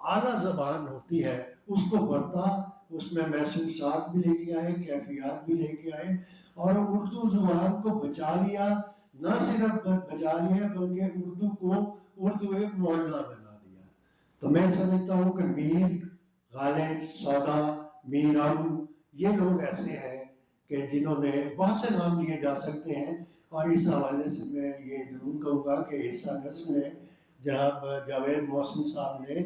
Speaker 6: اعلیٰ زبان ہوتی ہے اس کو برتا، اس میں محسوسات بھی لے کے آئے، کیفیات بھی لے کے آئے، اور اردو زبان کو بچا لیا. نہ صرف بچا لیا بلکہ اردو ایک معجزہ بنا دیا. تو میں سمجھتا ہوں کہ میر غالب، سودا، میرم، یہ لوگ ایسے ہیں کہ جنہوں نے بہت سے نام لیے جا سکتے ہیں. اور اس حوالے سے میں یہ ضرور کہوں گا کہ حصہ نظم میں جناب جاوید محسن صاحب نے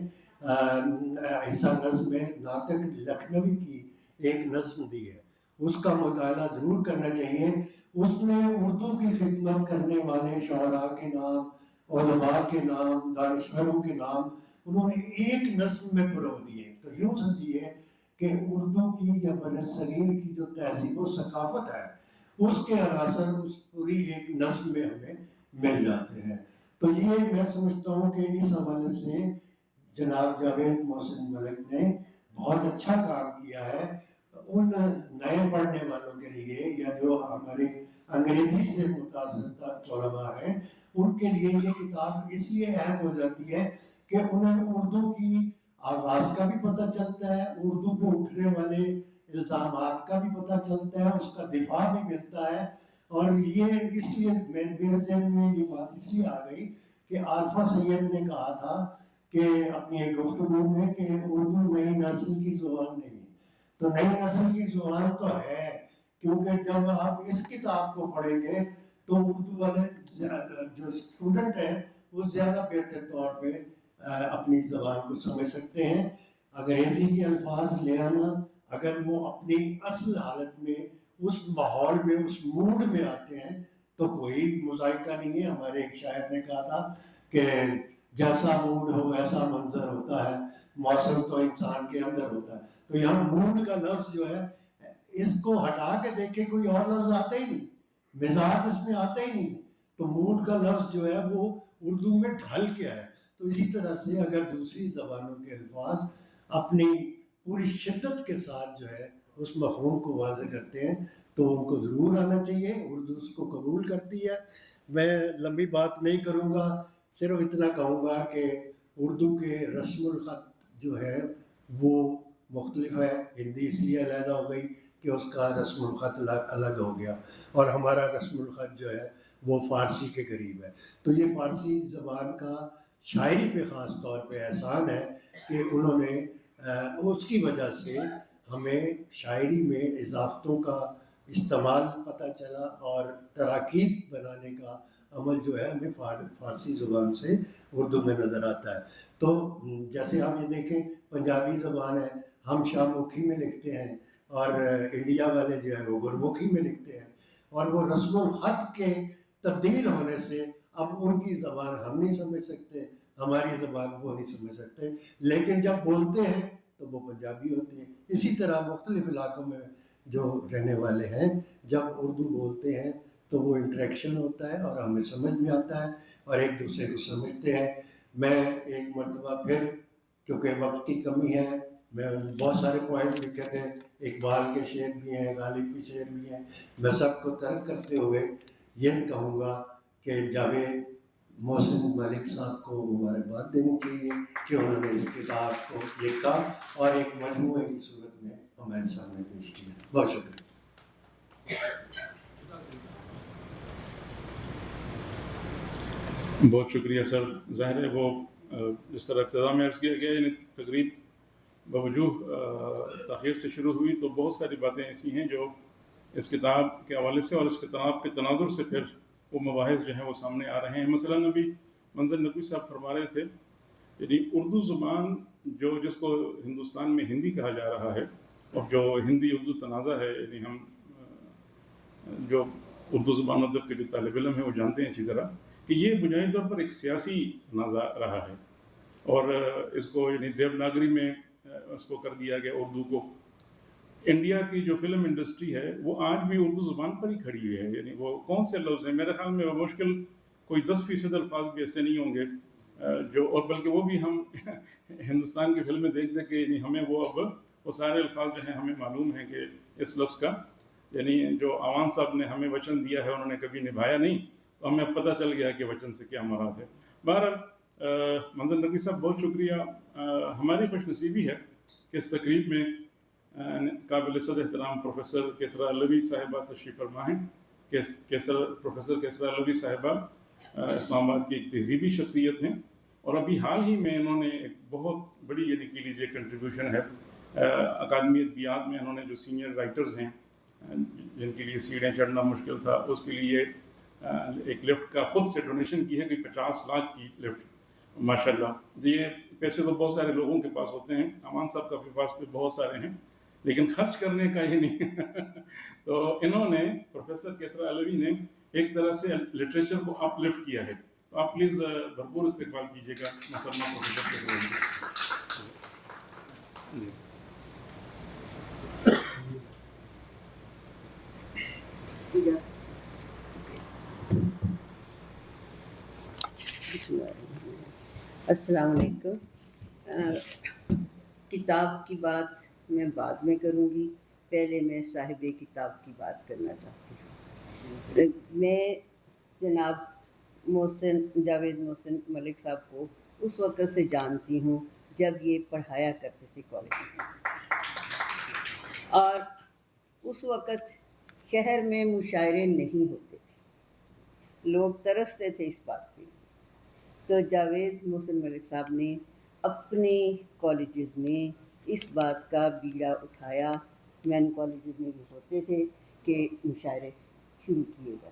Speaker 6: حصہ نظم میں ناطق لکھنوی کی ایک نظم دی ہے، اس کا مطالعہ ضرور کرنا چاہیے. اس میں اردو کی خدمت کرنے والے شعراء کے نام، علماء کے نام، دانشوروں کے نام انہوں نے ایک نظم میں پرو دیے. تو یوں سمجھیے کہ اردو کی یا برصغیر کی جو تہذیب و ثقافت ہے اس کے عناصر اس پوری ایک نظم میں ہمیں مل جاتے ہیں. تو یہ میں سمجھتا ہوں کہ اس حوالے سے جناب جاوید محسن ملک نے بہت اچھا کام کیا ہے. ان نئے پڑھنے والوں کے لیے یا جو ہمارے انگریزی سے متاثر طلباء ہیں ان کے لیے یہ کتاب اس لیے اہم ہو جاتی ہے کہ انہیں اردو کی آغاز کا بھی پتہ چلتا ہے، اردو پہ اٹھنے والے الزامات کا بھی پتہ چلتا ہے، اس کا دفاع بھی ملتا ہے. اور یہ اس لیے میرے ذہن میں یہ بات اس لیے آ گئی کہ عارفہ سید نے کہا تھا کہ اپنی ایک گفتگو میں کہ اردو نئی نسل کی زبان نہیں ہے. تو نئی نسل کی زبان تو ہے، کیونکہ جب آپ اس کتاب کو پڑھیں گے تو اردو والے جو اسٹوڈنٹ ہیں وہ زیادہ بہتر طور پہ اپنی زبان کو سمجھ سکتے ہیں. انگریزی کے الفاظ لے آنا، اگر وہ اپنی اصل حالت میں اس ماحول میں اس موڈ میں آتے ہیں تو کوئی مذائقہ نہیں ہے. ہمارے ایک شاعر نے کہا تھا کہ جیسا موڈ ہو ویسا منظر ہوتا ہے، موسم تو انسان کے اندر ہوتا ہے. تو یہاں موڈ کا لفظ جو ہے اس کو ہٹا کے دیکھے کوئی اور لفظ آتا ہی نہیں، مزاج اس میں آتا ہی نہیں. تو موڈ کا لفظ جو ہے وہ اردو میں ڈھل کے ہے. تو اسی طرح سے اگر دوسری زبانوں کے الفاظ اپنی پوری شدت کے ساتھ جو ہے اس مفہوم کو واضح کرتے ہیں تو ان کو ضرور آنا چاہیے. اردو اس کو قبول کرتی ہے. میں لمبی بات نہیں کروں گا، صرف اتنا کہوں گا کہ اردو کے رسم الخط جو ہے وہ مختلف ہے. ہندی اس لیے علیحدہ ہو گئی کہ اس کا رسم الخط الگ ہو گیا، اور ہمارا رسم الخط جو ہے وہ فارسی کے قریب ہے. تو یہ فارسی زبان کا شاعری پہ خاص طور پہ احسان ہے کہ انہوں نے اس کی وجہ سے ہمیں شاعری میں اضافتوں کا استعمال پتہ چلا، اور تراکیب بنانے کا عمل جو ہے ہمیں فارسی زبان سے اردو میں نظر آتا ہے. تو جیسے آپ یہ دیکھیں پنجابی زبان ہے، ہم شاہمکھی میں لکھتے ہیں، اور انڈیا والے جو ہیں وہ گرمکھی میں لکھتے ہیں، اور وہ رسم الخط کے تبدیل ہونے سے اب ان کی زبان ہم نہیں سمجھ سکتے، ہماری زبان وہ نہیں سمجھ سکتے، لیکن جب بولتے ہیں تو وہ پنجابی ہوتے ہیں. اسی طرح مختلف علاقوں میں جو رہنے والے ہیں جب اردو بولتے ہیں تو وہ انٹریکشن ہوتا ہے اور ہمیں سمجھ میں آتا ہے اور ایک دوسرے کو سمجھتے ہیں. میں ایک مرتبہ پھر، کیونکہ وقت کی کمی ہے، میں بہت سارے پوائنٹ لکھے تھے، اقبال کے شعر بھی ہیں، غالب کے شعر بھی ہیں، میں سب کو ترک کرتے ہوئے یہ کہوں گا کہ جاوید محسن ملک صاحب کو مبارکباد دینی چاہیے کہ انہوں نے اس کتاب کو لکھا اور ایک مجموعے کی صورت میں ہمارے سامنے پیش کیا. بہت شکریہ.
Speaker 1: بہت شکریہ سر. ظاہر ہے وہ جس طرح ابتدا میں عرض کیا گیا، یعنی تقریب بوجوہ تاخیر سے شروع ہوئی تو بہت ساری باتیں ایسی ہیں جو اس کتاب کے حوالے سے اور اس کتاب کے تناظر سے پھر وہ مباحث جو ہیں وہ سامنے آ رہے ہیں. مثلاً ابھی منظر نقوی صاحب فرما رہے تھے، یعنی اردو زبان جس کو ہندوستان میں ہندی کہا جا رہا ہے، اور جو ہندی اردو تنازع ہے، یعنی ہم جو اردو زبان ادب کے جو طالب علم ہیں وہ جانتے ہیں اچھی طرح کہ یہ بنیادی طور پر ایک سیاسی تنازع رہا ہے، اور اس کو یعنی دیوناگری میں اس کو کر دیا گیا اردو کو. انڈیا کی جو فلم انڈسٹری ہے وہ آج بھی اردو زبان پر ہی کھڑی ہوئی ہے. یعنی وہ کون سے لفظ ہیں، میرے خیال میں وہ مشکل کوئی 10% الفاظ بھی ایسے نہیں ہوں گے جو، اور بلکہ وہ بھی ہم ہندوستان کی فلمیں دیکھ دیں کہ یعنی ہمیں وہ سارے الفاظ جو ہیں ہمیں معلوم ہیں کہ اس لفظ کا یعنی جو عوان صاحب نے ہمیں وچن دیا ہے انہوں نے کبھی نبھایا نہیں، تو ہمیں پتہ چل گیا کہ وچن سے کیا مراد ہے. بہرحال منظر نقوی صاحب بہت شکریہ. ہماری خوش نصیبی ہے کہ اس تقریب میں قابل صد احترام پروفیسر کیسرا علوی صاحبہ تشریف فرما ہیں. پروفیسر کیسرا علوی صاحبہ اسلام آباد کی ایک تہذیبی شخصیت ہیں، اور ابھی حال ہی میں انہوں نے ایک بہت بڑی یعنی کہ لیجیے کنٹریبیوشن ہے اکادمی ادبیات میں. انہوں نے جو سینئر رائٹرز ہیں جن کے لیے سیڑھیاں چڑھنا مشکل تھا، اس کے لیے ایک لفٹ کا خود سے ڈونیشن کی ہے، کوئی 50 لاکھ کی لفٹ. ماشاءاللہ یہ پیسے تو بہت سارے لوگوں کے پاس ہوتے ہیں، امان صاحب کے پاس بھی بہت سارے ہیں، لیکن خرچ کرنے کا ہی نہیں. تو انہوں نے پروفیسر کیسرا علوی نے ایک طرح سے لٹریچر کو اپ لفٹ کیا ہے. تو آپ پلیز بھرپور استقبال کیجیے گا محترمہ پروفیسر کیسرا علوی.
Speaker 7: السلام علیکم. کتاب کی بات میں بعد میں کروں گی، پہلے میں صاحب کتاب کی بات کرنا چاہتی ہوں. میں جناب جاوید محسن ملک صاحب کو اس وقت سے جانتی ہوں جب یہ پڑھایا کرتے تھے کالج میں، اور اس وقت شہر میں مشاعرے نہیں ہوتے تھے، لوگ ترستے تھے اس بات کے لیے. تو جاوید محسن ملک صاحب نے اپنے کالجز میں اس بات کا بیڑا اٹھایا، مین کالجز میں بھی ہوتے تھے، کہ مشاعرے شروع کیے گئے.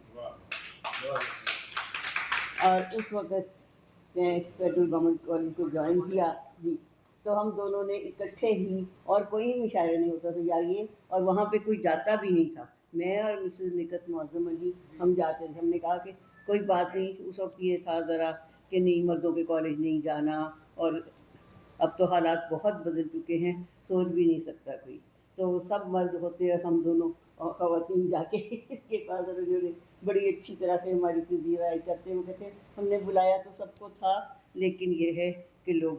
Speaker 7: اور اس وقت میں فیڈرل گورنمنٹ کالج کو جوائن کیا جی، تو ہم دونوں نے اکٹھے ہی، اور کوئی مشاعرہ نہیں ہوتا تھا جائیے، اور وہاں پہ کوئی جاتا بھی نہیں تھا. میں اور مسز نکت معظم علی ہم جاتے تھے. ہم نے کہا کہ کوئی بات نہیں، اس وقت یہ تھا ذرا کہ نہیں مردوں کے کالج نہیں جانا، اور اب تو حالات بہت بدل چکے ہیں، سوچ بھی نہیں سکتا کوئی. تو سب مرد ہوتے اور ہم دونوں خواتین جا کے کے پاس، انہوں نے بڑی اچھی طرح سے ہماری پذیرائی کرتے ہوئے کہتے ہم نے بلایا تو سب کو تھا، لیکن یہ ہے کہ لوگ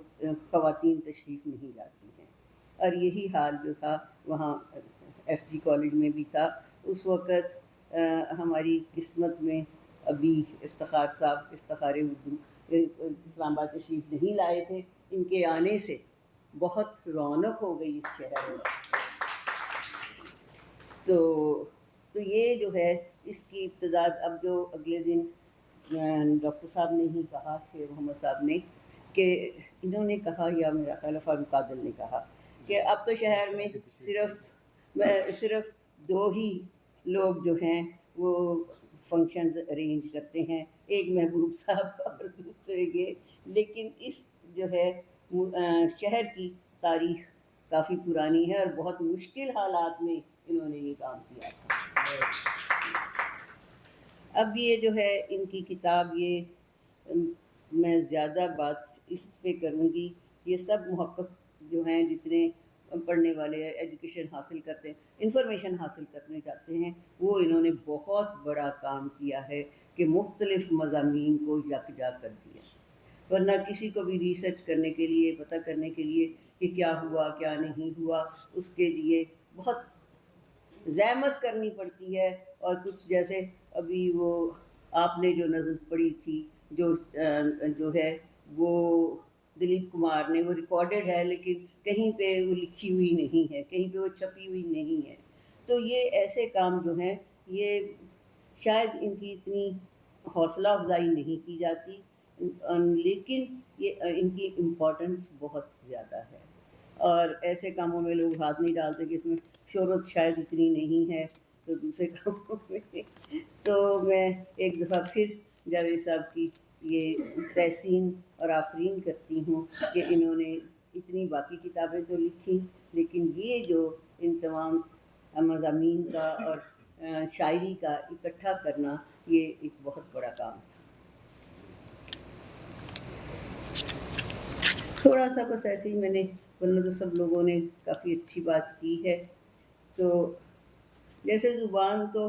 Speaker 7: خواتین تشریف نہیں لاتی ہیں. اور یہی حال جو تھا وہاں ایف جی کالج میں بھی تھا. اس وقت ہماری قسمت میں ابھی افتخار صاحب افتخار اردو اسلام آباد تشریف نہیں لائے تھے. ان کے آنے سے بہت رونق ہو گئی اس شہر میں. تو یہ جو ہے اس کی ابتدا. اب جو اگلے دن ڈاکٹر صاحب نے ہی کہا، شیر محمد صاحب نے، کہ انہوں نے کہا، یا میرا خیال فاروق عادل نے کہا، کہ اب تو شہر میں صرف 2 ہی لوگ جو ہیں وہ فنکشنز ارینج کرتے ہیں، ایک محبوب صاحب اور دوسرے یہ. لیکن اس جو ہے شہر کی تاریخ کافی پرانی ہے، اور بہت مشکل حالات میں انہوں نے یہ کام کیا تھا. اب یہ جو ہے ان کی کتاب، یہ میں زیادہ بات اس پہ کروں گی. یہ سب محقق جو ہیں جتنے پڑھنے والے ایجوکیشن حاصل کرتے ہیں، انفارمیشن حاصل کرنے جاتے ہیں، وہ انہوں نے بہت بڑا کام کیا ہے کہ مختلف مضامین کو یکجا کر دیا. ورنہ کسی کو بھی ریسرچ کرنے کے لیے، پتہ کرنے کے لیے کہ کیا ہوا کیا نہیں ہوا، اس کے لیے بہت زحمت کرنی پڑتی ہے. اور کچھ جیسے ابھی وہ آپ نے جو نظم پڑھی تھی جو ہے وہ دلیپ کمار نے، وہ ریکارڈڈ ہے لیکن کہیں پہ وہ لکھی ہوئی نہیں ہے، کہیں پہ وہ چھپی ہوئی نہیں ہے. تو یہ ایسے کام جو ہیں یہ شاید ان کی اتنی حوصلہ افزائی نہیں کی جاتی، لیکن یہ ان کی امپورٹنس بہت زیادہ ہے. اور ایسے کاموں میں لوگ ہاتھ نہیں ڈالتے کہ اس میں شہرت شاید اتنی نہیں ہے تو دوسرے کاموں میں. تو میں ایک دفعہ پھر جاوید صاحب کی یہ تحسین اور آفرین کرتی ہوں کہ انہوں نے اتنی باقی کتابیں تو لکھی، لیکن یہ جو ان تمام مضامین کا اور شاعری کا اکٹھا کرنا یہ ایک بہت بڑا کام تھا. تھوڑا سا بس ایسے ہی میں نے، ورنہ تو سب لوگوں نے کافی اچھی بات کی ہے. تو جیسے زبان تو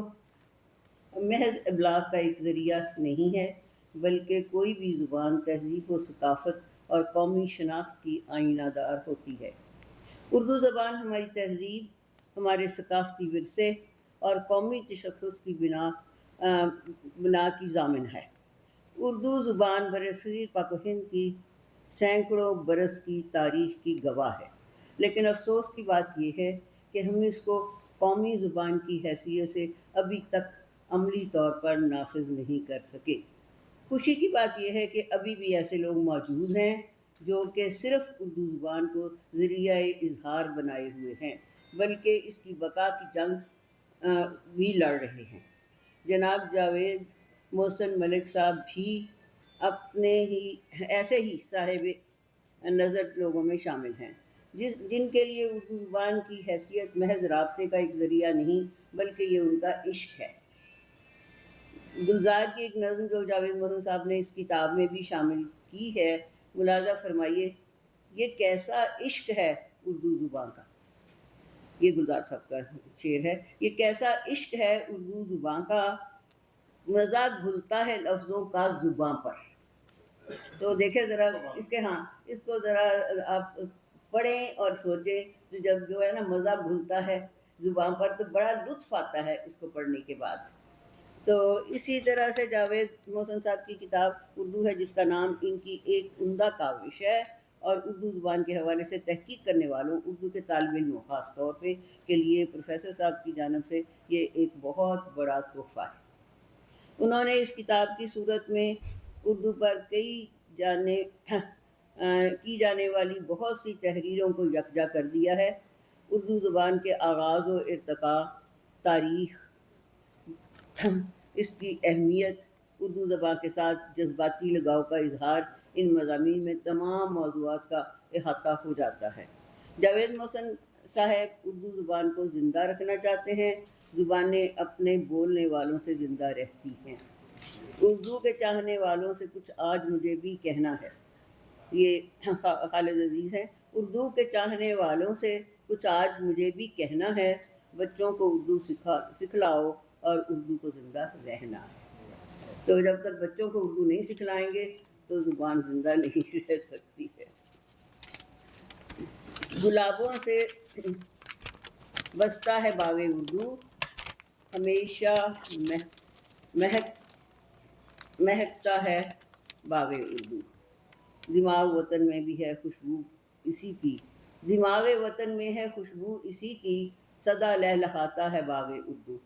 Speaker 7: محض ابلاغ کا ایک ذریعہ نہیں ہے، بلکہ کوئی بھی زبان تہذیب و ثقافت اور قومی شناخت کی آئینہ دار ہوتی ہے. اردو زبان ہماری تہذیب، ہمارے ثقافتی ورثے اور قومی تشخص کی بنا کی ضامن ہے. اردو زبان برصغیر پاک و ہند کی سینکڑوں برس کی تاریخ کی گواہ ہے، لیکن افسوس کی بات یہ ہے کہ ہم اس کو قومی زبان کی حیثیت سے ابھی تک عملی طور پر نافذ نہیں کر سکے. خوشی کی بات یہ ہے کہ ابھی بھی ایسے لوگ موجود ہیں جو کہ صرف اردو زبان کو ذریعہ اظہار بنائے ہوئے ہیں، بلکہ اس کی بقا کی جنگ بھی لڑ رہے ہیں. جناب جاوید محسن ملک صاحب بھی اپنے ہی ایسے ہی صاحب نظر لوگوں میں شامل ہیں جن کے لیے اردو زبان کی حیثیت محض رابطے کا ایک ذریعہ نہیں بلکہ یہ ان کا عشق ہے. گلزار کی ایک نظم جو جاوید محسن صاحب نے اس کتاب میں بھی شامل کی ہے، ملاحظہ فرمائیے، یہ کیسا عشق ہے اردو زبان کا. یہ گلزار صاحب کا شعر ہے. یہ کیسا عشق ہے اردو زبان کا، مزہ گھلتا ہے لفظوں کا زباں پر. تو دیکھیں ذرا اس کو ذرا آپ پڑھیں اور سوچیں، تو جب جو ہے نا مزہ گھلتا ہے زبان پر تو بڑا لطف آتا ہے اس کو پڑھنے کے بعد. تو اسی طرح سے جاوید محسن صاحب کی کتاب اردو ہے، جس کا نام ان کی ایک عمدہ کاوش ہے، اور اردو زبان کے حوالے سے تحقیق کرنے والوں، اردو کے طالب علموں خاص طور پہ کے لیے پروفیسر صاحب کی جانب سے یہ ایک بہت بڑا تحفہ ہے. انہوں نے اس کتاب کی صورت میں اردو پر کی جانے والی بہت سی تحریروں کو یکجا کر دیا ہے. اردو زبان کے آغاز و ارتقاء، تاریخ، اس کی اہمیت، اردو زبان کے ساتھ جذباتی لگاؤ کا اظہار، ان مضامین میں تمام موضوعات کا احاطہ ہو جاتا ہے. جاوید محسن صاحب اردو زبان کو زندہ رکھنا چاہتے ہیں. زبانیں اپنے بولنے والوں سے زندہ رہتی ہیں. اردو کے چاہنے والوں سے کچھ آج مجھے بھی کہنا ہے. یہ خالد عزیز ہیں. اردو کے چاہنے والوں سے کچھ آج مجھے بھی کہنا ہے، بچوں کو اردو سکھلاؤ اور اردو کو زندہ رہنا ہے. تو جب تک بچوں کو اردو نہیں سکھلائیں گے تو زبان زندہ نہیں رہ سکتی ہے. گلابوں سے بستا ہے باغ اردو، ہمیشہ مہکتا ہے باغ اردو. دماغ وطن میں بھی ہے خوشبو اسی کی، دماغ وطن میں ہے خوشبو اسی کی، صدا لہلہاتا ہے باغ اردو.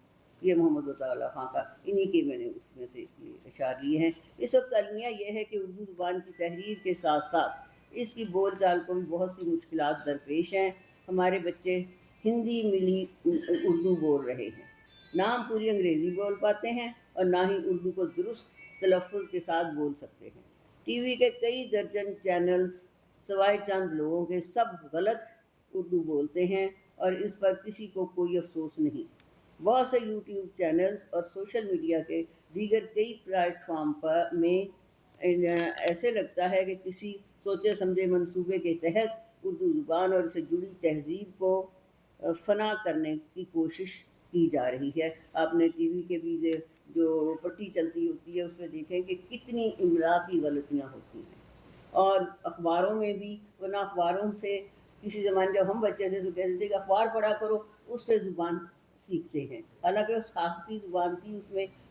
Speaker 7: یہ محمد عطا اللہ خان کا، انہی کے میں نے اس میں سے یہ اشعار لیے ہیں. اس وقت المیہ یہ ہے کہ اردو زبان کی تحریر کے ساتھ ساتھ اس کی بول چال کو بھی بہت سی مشکلات درپیش ہیں. ہمارے بچے ہندی ملی اردو بول رہے ہیں، نہ ہم پوری انگریزی بول پاتے ہیں اور نہ ہی اردو کو درست تلفظ کے ساتھ بول سکتے ہیں. ٹی وی کے کئی درجن چینلز سوائے چند لوگوں کے سب غلط اردو بولتے ہیں اور اس پر کسی کو کوئی افسوس نہیں. بہت سے یوٹیوب چینلز اور سوشل میڈیا کے دیگر کئی پلیٹ فارم پر میں ایسے لگتا ہے کہ کسی سوچے سمجھے منصوبے کے تحت اردو زبان اور اسے جڑی تہذیب کو فنا کرنے کی کوشش کی جا رہی ہے. آپ نے ٹی وی کے بھی جو پٹی چلتی ہوتی ہے اس میں دیکھیں کہ کتنی املا کی غلطیاں ہوتی ہیں، اور اخباروں میں بھی، ورنہ اخباروں سے کسی زمانے جب ہم بچے تھے تو کہتے تھے کہ اخبار پڑھا کرو، اس سے زبان سیکھتے ہیں. حالانکہ وہ ثقافتی زبان تھی، اس میں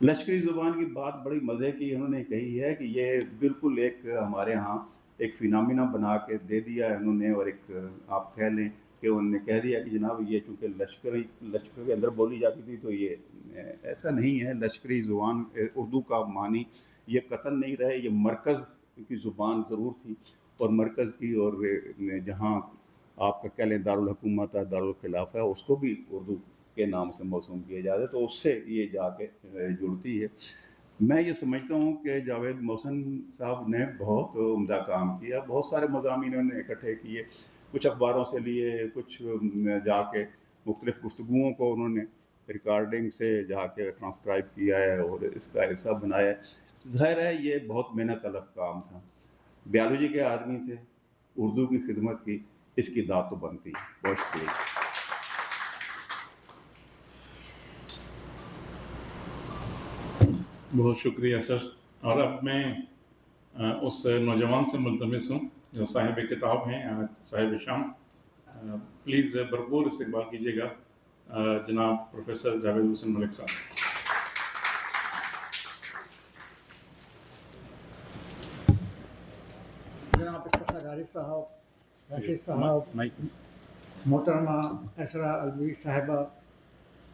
Speaker 8: لشکری زبان کی بات بڑی مزے کی انہوں نے کہی ہے کہ یہ بالکل ایک ہمارے ہاں ایک فینامنا بنا کے دے دیا ہے انہوں نے، اور ایک آپ کہہ لیں کہ انہوں نے کہہ دیا کہ جناب یہ چونکہ لشکر کے اندر بولی جاتی تھی تو یہ ایسا نہیں ہے۔ لشکری زبان اردو کا معنی یہ قطن نہیں رہے، یہ مرکز کی زبان ضرور تھی، اور مرکز کی، اور جہاں آپ کا کہہ لیں دارالحکومت ہے، دارالخلافہ ہے، اس کو بھی اردو کے نام سے موسوم کیا جاتا ہے، تو اس سے یہ جا کے جڑتی ہے۔ میں یہ سمجھتا ہوں کہ جاوید محسن صاحب نے بہت عمدہ کام کیا، بہت سارے مضامین انہوں نے اکٹھے کیے، کچھ اخباروں سے لیے، کچھ جا کے مختلف گفتگوؤں کو انہوں نے ریکارڈنگ سے جا کے ٹرانسکرائب کیا ہے اور اس کا حصہ بنایا ہے۔ ظاہر ہے یہ بہت محنت طلب کام تھا، بیالوجی کے آدمی تھے، اردو کی خدمت کی، اس کی داد تو بنتی ہے۔ بہت شکریہ۔
Speaker 1: بہت شکریہ سر۔ اور اب میں اس نوجوان سے ملتمس ہوں جو صاحب کتاب ہیں، صاحب شام، پلیز بھرپور استقبال کیجیے گا جناب پروفیسر جاوید حسین ملک صاحب۔
Speaker 3: جناب اسفر عارف صاحب، راشد صاحب، محترمہ اسرا الوی صاحبہ،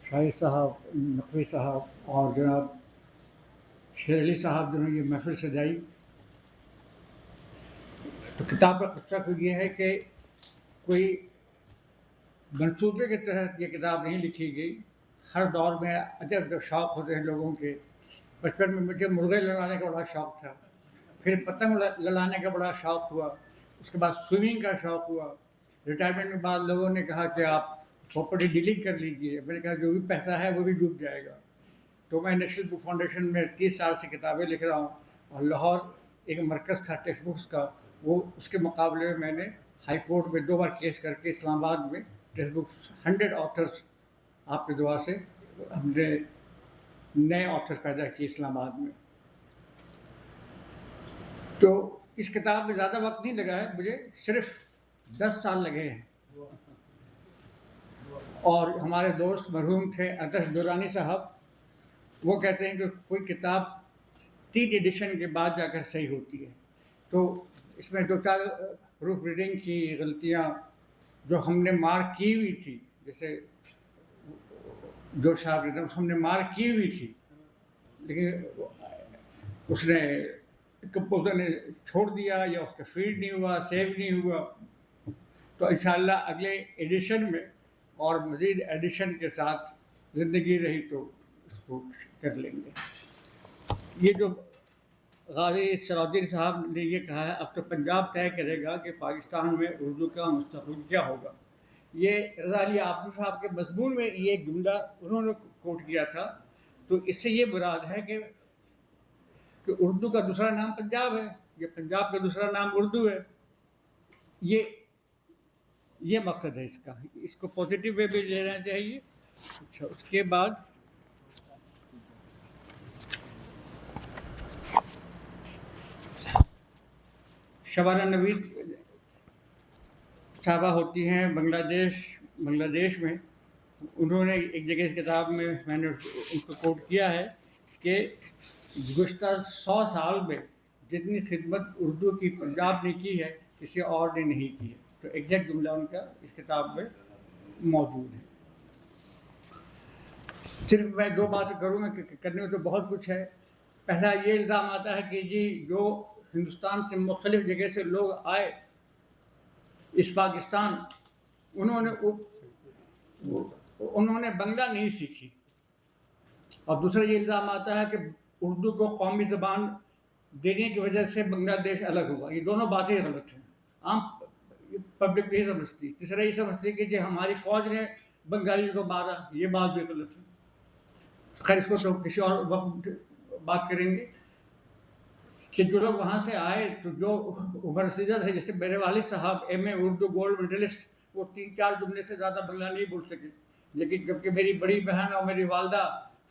Speaker 3: شاہد صاحب، نقوی صاحب، اور جناب شیر علی صاحب جنہوں نے یہ محفل سجائی۔ تو کتاب کا قصہ کچھ یہ ہے کہ کوئی منصوبے کے تحت یہ کتاب نہیں لکھی گئی۔ ہر دور میں عجب شوق ہوتے ہیں لوگوں کے۔ بچپن میں مجھے مرغے لڑانے کا بڑا شوق تھا، پھر پتنگ لڑانے کا بڑا شوق ہوا، اس کے بعد سوئمنگ کا شوق ہوا۔ ریٹائرمنٹ کے بعد لوگوں نے کہا کہ آپ پراپرٹی ڈیلنگ کر لیجیے، میں نے کہا جو بھی پیسہ ہے وہ بھی ڈوب جائے گا۔ تو میں نیشنل بک فاؤنڈیشن میں 30 سال سے کتابیں لکھ رہا ہوں، اور لاہور ایک مرکز تھا ٹیکسٹ بکس کا، وہ اس کے مقابلے میں نے ہائی کورٹ میں 2 بار کیس کر کے اسلام آباد میں ٹیکسٹ بکس 100 آتھرس آپ کی دعا سے ہم نے نئے آتھرس پیدا کیے اسلام آباد میں۔ تو اس کتاب میں زیادہ وقت نہیں لگا ہے، مجھے صرف 10 سال لگے ہیں۔ اور ہمارے دوست مرحوم تھے آتش دورانی صاحب، وہ کہتے ہیں کہ کوئی کتاب 3 ایڈیشن کے بعد جا کر صحیح ہوتی ہے۔ تو اس میں 2-4 پروف ریڈنگ کی غلطیاں جو ہم نے مارک کی ہوئی تھی، جیسے جو شاگرد ہم نے مارک کی ہوئی تھی، لیکن اس نے کمپوزر نے چھوڑ دیا یا اس کا فیڈ نہیں ہوا، سیو نہیں ہوا، تو انشاءاللہ اگلے ایڈیشن میں اور مزید ایڈیشن کے ساتھ زندگی رہی تو اس کو کر لیں گے۔ یہ جو غازی سراؤدین صاحب نے یہ کہا ہے، اب تو پنجاب طے کرے گا کہ پاکستان میں اردو کا مستقبل کیا ہوگا، یہ رضا علی آبدو صاحب کے مضمون میں یہ جملہ انہوں نے کوٹ کیا تھا۔ تو اس سے یہ مراد ہے کہ اردو کا دوسرا نام پنجاب ہے، یا پنجاب کا دوسرا نام اردو ہے، یہ مقصد ہے اس کا، اس کو پازیٹیو وے میں لینا چاہیے۔ اچھا، اس کے بعد شبانہ نوید صاحبہ ہوتی ہیں بنگلہ دیش میں، انہوں نے ایک جگہ اس کتاب میں نے ان کو کوٹ کیا ہے کہ گزشتہ 100 سال میں جتنی خدمت اردو کی پنجاب نے کی ہے کسی اور نے نہیں کی ہے۔ تو ایگزیکٹ جملہ ان کا اس کتاب میں موجود ہے۔ صرف میں 2 باتیں کروں گا کہ کرنے میں تو بہت کچھ ہے۔ پہلا یہ الزام آتا ہے کہ جی جو ہندوستان سے مختلف جگہ سے لوگ آئے اس پاکستان، انہوں نے بنگلہ نہیں سیکھی، اور دوسرا یہ الزام آتا ہے کہ اردو کو قومی زبان دینے کی وجہ سے بنگلہ دیش الگ ہوا۔ یہ دونوں باتیں غلط ہیں، عام پبلک نہیں سمجھتی۔ تیسرا یہ سمجھتی کہ جی ہماری فوج نے بنگالی کو مارا، یہ بات بھی غلط ہے۔ خیر اس کو تو کسی اور وقت بات کریں گے کہ جو لوگ وہاں سے آئے تو جو عمر رسیدہ تھے، جیسے میرے والد صاحب ایم اے اردو گولڈ میڈلسٹ، وہ 3-4 جملے سے زیادہ بنگلہ نہیں بول سکے، لیکن جبکہ میری بڑی بہن اور میری والدہ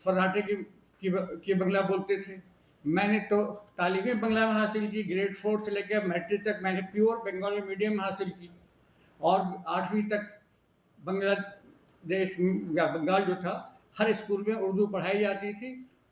Speaker 3: فراٹے کی بنگلہ بولتے تھے۔ میں نے تو تعلیمی بنگلہ میں حاصل کی، گریڈ 4 سے لے کے میٹرک تک میں نے پیور بنگالی میڈیم میں حاصل کی، اور 8ویں تک بنگلہ دیش یا بنگال جو تھا ہر اسکول میں اردو پڑھائی جاتی تھی،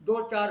Speaker 3: 2-4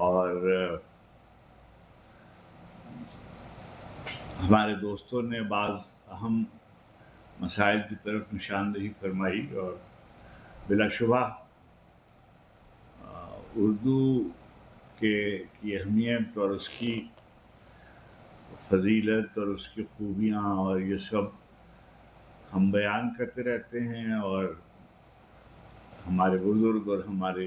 Speaker 9: اور ہمارے دوستوں نے بعض اہم مسائل کی طرف نشاندہی فرمائی، اور بلا شبہ اردو کی اہمیت اور اس کی فضیلت اور اس کی خوبیاں اور یہ سب ہم بیان کرتے رہتے ہیں، اور ہمارے بزرگ اور ہمارے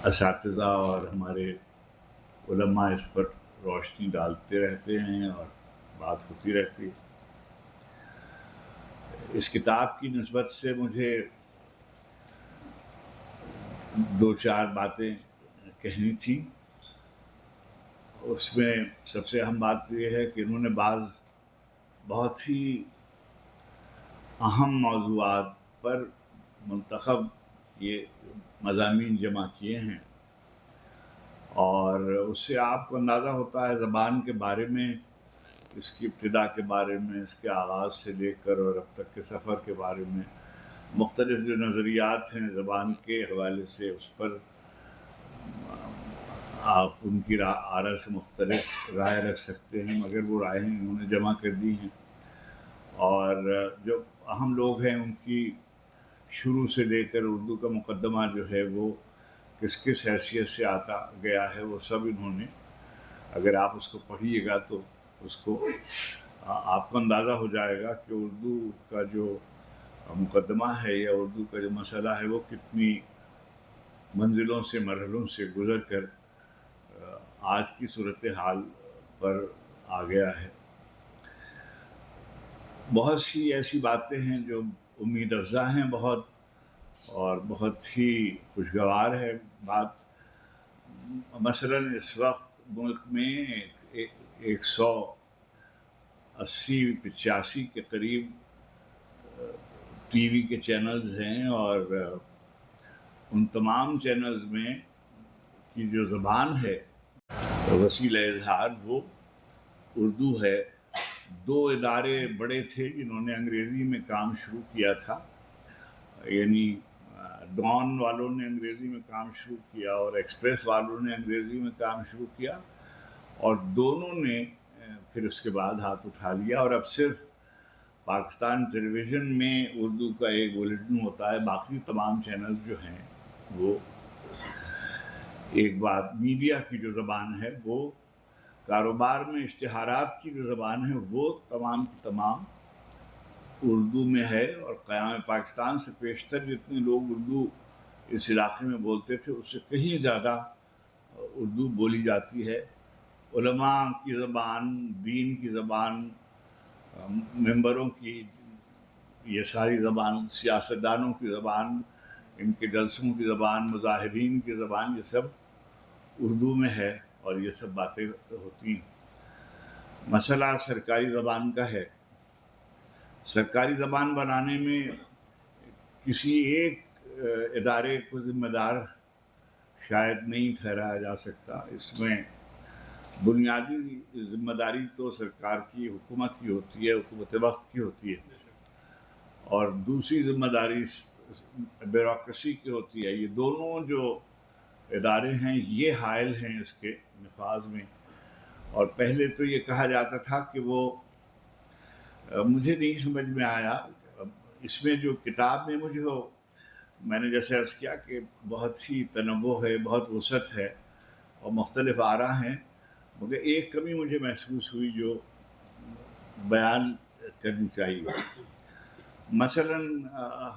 Speaker 9: اساتذہ اور ہمارے علماء اس پر روشنی ڈالتے رہتے ہیں اور بات ہوتی رہتی ہے۔ اس کتاب کی نسبت سے مجھے 2-4 باتیں کہنی تھی۔ اس میں سب سے اہم بات تو یہ ہے کہ انہوں نے بعض بہت ہی اہم موضوعات پر منتخب یہ مضامین جمع کیے ہیں، اور اس سے آپ کو اندازہ ہوتا ہے زبان کے بارے میں، اس کی ابتدا کے بارے میں، اس کے آغاز سے لے کر اور اب تک کے سفر کے بارے میں، مختلف جو نظریات ہیں زبان کے حوالے سے، اس پر آپ ان کی آرا سے مختلف رائے رکھ سکتے ہیں، مگر وہ رائے انہوں نے جمع کر دی ہیں، اور جو اہم لوگ ہیں ان کی شروع سے لے کر اردو کا مقدمہ جو ہے وہ کس کس حیثیت سے آتا گیا ہے، وہ سب انہوں نے، اگر آپ اس کو پڑھیے گا تو اس کو آپ کو اندازہ ہو جائے گا کہ اردو کا جو مقدمہ ہے یا اردو کا جو مسئلہ ہے وہ کتنی منزلوں سے مرحلوں سے گزر کر آج کی صورتحال پر آ گیا ہے۔ بہت سی ایسی باتیں ہیں جو امید افزا ہیں بہت، اور بہت ہی خوشگوار ہے بات۔ مثلاً اس وقت ملک میں 180-85 کے قریب ٹی وی کے چینلز ہیں، اور ان تمام چینلز میں کی جو زبان ہے وسیلہ اظہار وہ اردو ہے۔ 2 ادارے بڑے تھے جنہوں نے انگریزی میں کام شروع کیا تھا، یعنی ڈان والوں نے انگریزی میں کام شروع کیا اور ایکسپریس والوں نے انگریزی میں کام شروع کیا، اور دونوں نے پھر اس کے بعد ہاتھ اٹھا لیا، اور اب صرف پاکستان ٹیلی ویژن میں اردو کا ایک بلیٹن ہوتا ہے، باقی تمام چینل جو ہیں وہ ایک بات میڈیا کی جو زبان ہے وہ، کاروبار میں اشتہارات کی جو زبان ہے وہ تمام کی تمام اردو میں ہے، اور قیام پاکستان سے پیشتر جتنے لوگ اردو اس علاقے میں بولتے تھے اس سے کہیں زیادہ اردو بولی جاتی ہے۔ علماء کی زبان، دین کی زبان، ممبروں کی یہ ساری زبان، سیاستدانوں کی زبان، ان کے جلسوں کی زبان، مظاہرین کی زبان، یہ سب اردو میں ہے، اور یہ سب باتیں ہوتی ہیں۔ مسئلہ سرکاری زبان کا ہے۔ سرکاری زبان بنانے میں کسی ایک ادارے کو ذمہ دار شاید نہیں ٹھہرایا جا سکتا، اس میں بنیادی ذمہ داری تو سرکار کی، حکومت کی ہوتی ہے، حکومت وقت کی ہوتی ہے، اور دوسری ذمہ داری بیوروکریسی کی ہوتی ہے۔ یہ دونوں جو ادارے ہیں یہ حائل ہیں اس کے نفاذ میں، اور پہلے تو یہ کہا جاتا تھا کہ وہ مجھے نہیں سمجھ میں آیا اس میں جو کتاب میں مجھے میں نے جیسے عرض کیا کہ بہت ہی تنوع ہے، بہت وسعت ہے اور مختلف آراء ہیں، مگر ایک کمی مجھے محسوس ہوئی جو بیان کرنی چاہیے۔ مثلاً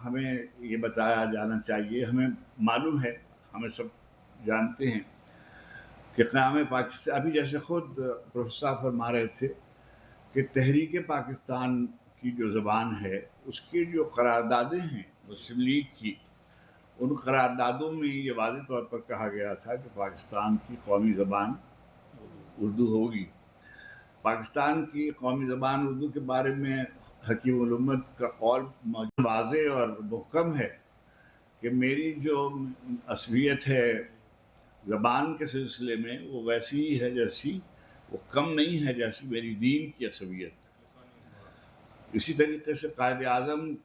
Speaker 9: ہمیں یہ بتایا جانا چاہیے، ہمیں معلوم ہے، ہمیں سب جانتے ہیں کہ قیام پاکستان، ابھی جیسے خود پروفیسر صاحب فرما رہے تھے کہ تحریک پاکستان کی جو زبان ہے اس کی جو قراردادیں ہیں مسلم لیگ کی، ان قراردادوں میں یہ واضح طور پر کہا گیا تھا کہ پاکستان کی قومی زبان اردو ہوگی۔ پاکستان کی قومی زبان اردو کے بارے میں حکیم الامت کا قول واضح اور محکم ہے کہ میری جو عصبیت ہے زبان کے سلسلے میں وہ ویسی ہی ہے جیسی، وہ کم نہیں ہے جیسی میری دین کی عصبیت۔ اسی طریقے سے قائد اعظم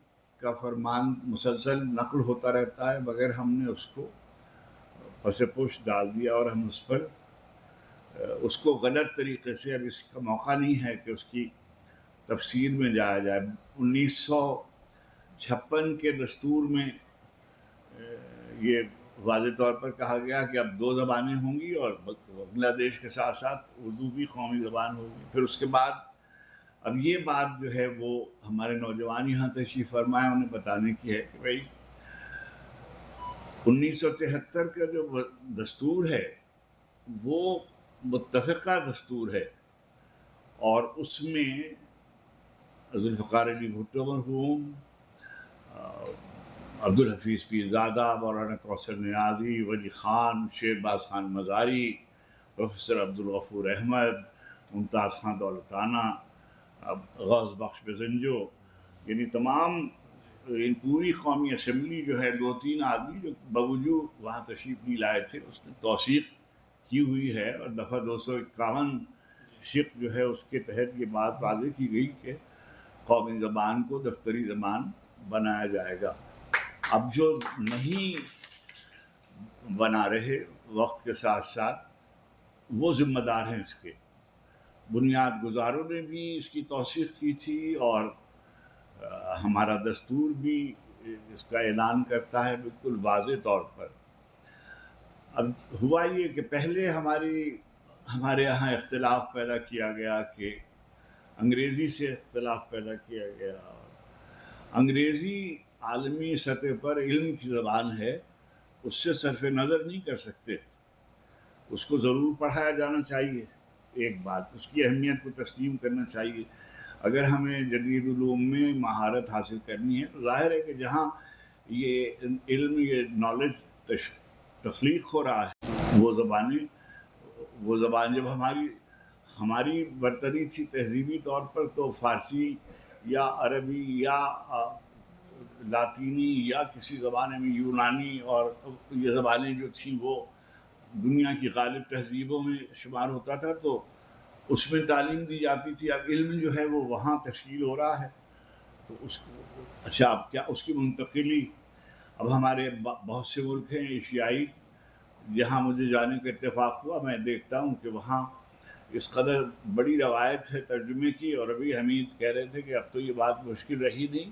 Speaker 9: کا فرمان مسلسل نقل ہوتا رہتا ہے، مگر ہم نے اس کو پس پشت ڈال دیا اور ہم اس پر اس کو غلط طریقے سے، اب اس کا موقع نہیں ہے کہ اس کی تفصیل میں جایا جائے۔ 1956 کے دستور میں یہ واضح طور پر کہا گیا کہ اب 2 زبانیں ہوں گی اور بنگلہ دیش کے ساتھ ساتھ اردو بھی قومی زبان ہوگی۔ پھر اس کے بعد اب یہ بات جو ہے وہ ہمارے نوجوان یہاں تشریف فرمائے انہیں بتانے کی ہے کہ بھائی 1973 کا جو دستور ہے وہ متفقہ دستور ہے، اور اس میں ذوالفقار علی بھٹو مرحوم، عبدالحفیظ پیرزادہ، مولانا کوثر نیازی، ولی خان، شیرباز خان مزاری، پروفیسر عبدالغفور احمد، ممتاز خان دولتانہ، غوث بخش بزنجو، یعنی تمام ان پوری قومی اسمبلی جو ہے 2-3 آدمی جو باوجود وہاں تشریف نہیں لائے تھے، اس نے توثیق کی ہوئی ہے، اور دفعہ 251 شق جو ہے اس کے تحت یہ بات واضح کی گئی کہ قومی زبان کو دفتری زبان بنایا جائے گا۔ اب جو نہیں بنا رہے وقت کے ساتھ ساتھ وہ ذمہ دار ہیں اس کے، بنیاد گزاروں نے بھی اس کی توثیق کی تھی، اور ہمارا دستور بھی اس کا اعلان کرتا ہے بالکل واضح طور پر۔ اب ہوا یہ کہ پہلے ہمارے یہاں اختلاف پیدا کیا گیا کہ انگریزی سے اختلاف پیدا کیا گیا، اور انگریزی عالمی سطح پر علم کی زبان ہے، اس سے صرف نظر نہیں کر سکتے، اس کو ضرور پڑھایا جانا چاہیے، ایک بات اس کی اہمیت کو تسلیم کرنا چاہیے۔ اگر ہمیں جدید علوم میں مہارت حاصل کرنی ہے تو ظاہر ہے کہ جہاں یہ علم، یہ نالج تخلیق ہو رہا ہے، وہ زبان جب ہماری برتری تھی تہذیبی طور پر، تو فارسی یا عربی یا لاطینی یا کسی زبانے میں یونانی، اور یہ زبانیں جو تھیں وہ دنیا کی غالب تہذیبوں میں شمار ہوتا تھا، تو اس میں تعلیم دی جاتی تھی۔ اب علم جو ہے وہ وہاں تشکیل ہو رہا ہے، تو اچھا اب کیا اس کی منتقلی؟ اب ہمارے بہت سے ملک ہیں ایشیائی جہاں مجھے جانے کا اتفاق ہوا، میں دیکھتا ہوں کہ وہاں اس قدر بڑی روایت ہے ترجمے کی، اور ابھی حمید کہہ رہے تھے کہ اب تو یہ بات مشکل رہی نہیں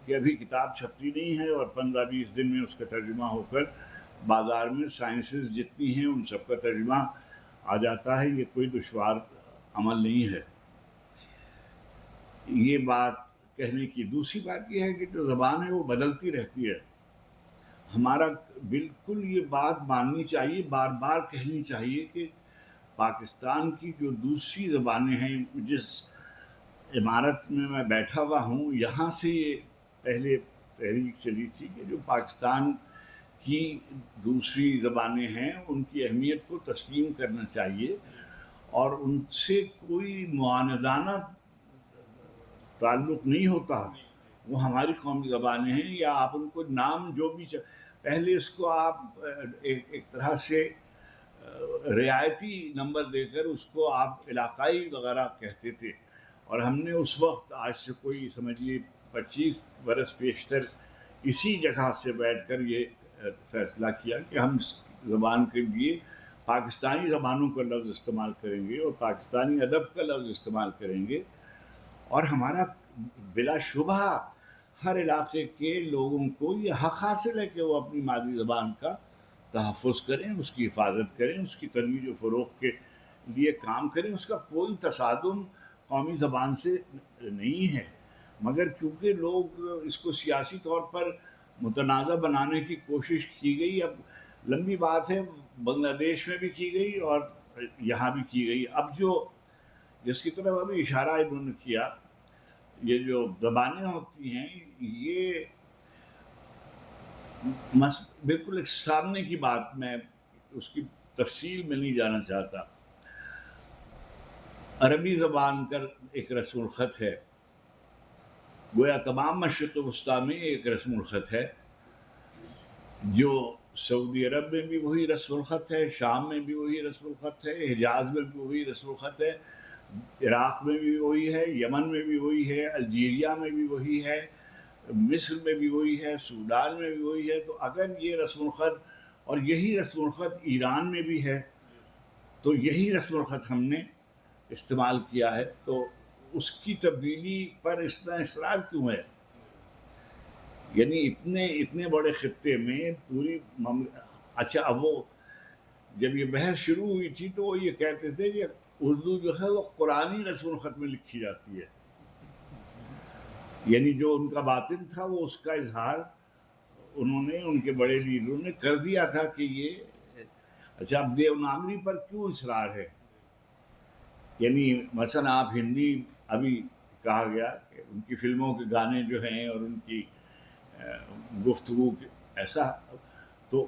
Speaker 9: کہ ابھی کتاب چھپتی نہیں ہے اور 15-20 دن میں اس کا ترجمہ ہو کر بازار میں سائنسز جتنی ہیں ان سب کا ترجمہ آ جاتا ہے۔ یہ کوئی دشوار عمل نہیں ہے۔ یہ بات کہنے کی دوسری بات یہ ہے کہ جو زبان ہے وہ بدلتی رہتی ہے، ہمارا بالکل یہ بات ماننی چاہیے، بار بار کہنی چاہیے کہ پاکستان کی جو دوسری زبانیں ہیں، جس عمارت میں میں بیٹھا ہوا ہوں یہاں سے یہ پہلے تحریک چلی تھی کہ جو پاکستان کی دوسری زبانیں ہیں ان کی اہمیت کو تسلیم کرنا چاہیے، اور ان سے کوئی معاندانہ تعلق نہیں ہوتا، وہ ہماری قومی زبانیں ہیں، یا آپ ان کو نام جو بھی پہلے اس کو آپ ایک طرح سے رعایتی نمبر دے کر اس کو آپ علاقائی وغیرہ کہتے تھے، اور ہم نے اس وقت آج سے کوئی سمجھیے 25 برس پیشتر اسی جگہ سے بیٹھ کر یہ فیصلہ کیا کہ ہم اس زبان کے لیے پاکستانی زبانوں کا لفظ استعمال کریں گے اور پاکستانی ادب کا لفظ استعمال کریں گے، اور ہمارا بلا شبہ ہر علاقے کے لوگوں کو یہ حق حاصل ہے کہ وہ اپنی مادری زبان کا تحفظ کریں، اس کی حفاظت کریں، اس کی ترویج و فروغ کے لیے کام کریں۔ اس کا کوئی تصادم قومی زبان سے نہیں ہے، مگر کیونکہ لوگ اس کو سیاسی طور پر متنازع بنانے کی کوشش کی گئی، اب لمبی بات ہے، بنگلہ دیش میں بھی کی گئی اور یہاں بھی کی گئی۔ اب جو جس کی طرف ابھی اشارہ انہوں نے کیا، یہ جو زبانیں ہوتی ہیں یہ بالکل ایک سامنے کی بات، میں اس کی تفصیل میں نہیں جانا چاہتا۔ عربی زبان کا ایک رسم الخط ہے، گویا تمام مشرق وسطیٰ میں ایک رسم الخط ہے، جو سعودی عرب میں بھی وہی رسم الخط ہے، شام میں بھی وہی رسم الخط ہے، حجاز میں بھی وہی رسم الخط ہے، عراق میں بھی وہی ہے، یمن میں بھی وہی ہے، الجیریا میں بھی وہی ہے، مصر میں بھی وہی ہے، سوڈان میں بھی وہی ہے۔ تو اگر یہ رسم الخط اور یہی رسم الخط ایران میں بھی ہے، تو یہی رسم الخط ہم نے استعمال کیا ہے، تو اس کی تبدیلی پر اتنا اصرار کیوں ہے؟ یعنی اتنے بڑے خطے میں پوری اچھا، اب وہ جب یہ بحث شروع ہوئی تھی تو وہ یہ کہتے تھے کہ اردو جو ہے وہ قرآنی رسم الخط میں لکھی جاتی ہے، یعنی جو ان کا باطن تھا وہ اس کا اظہار انہوں نے، ان کے بڑے لیڈروں نے کر دیا تھا کہ یہ اچھا، اب دیوناگری پر کیوں اصرار ہے؟ یعنی مثلا آپ ہندی، ابھی کہا گیا کہ ان کی فلموں کے گانے جو ہیں اور ان کی گفتگو ایسا، تو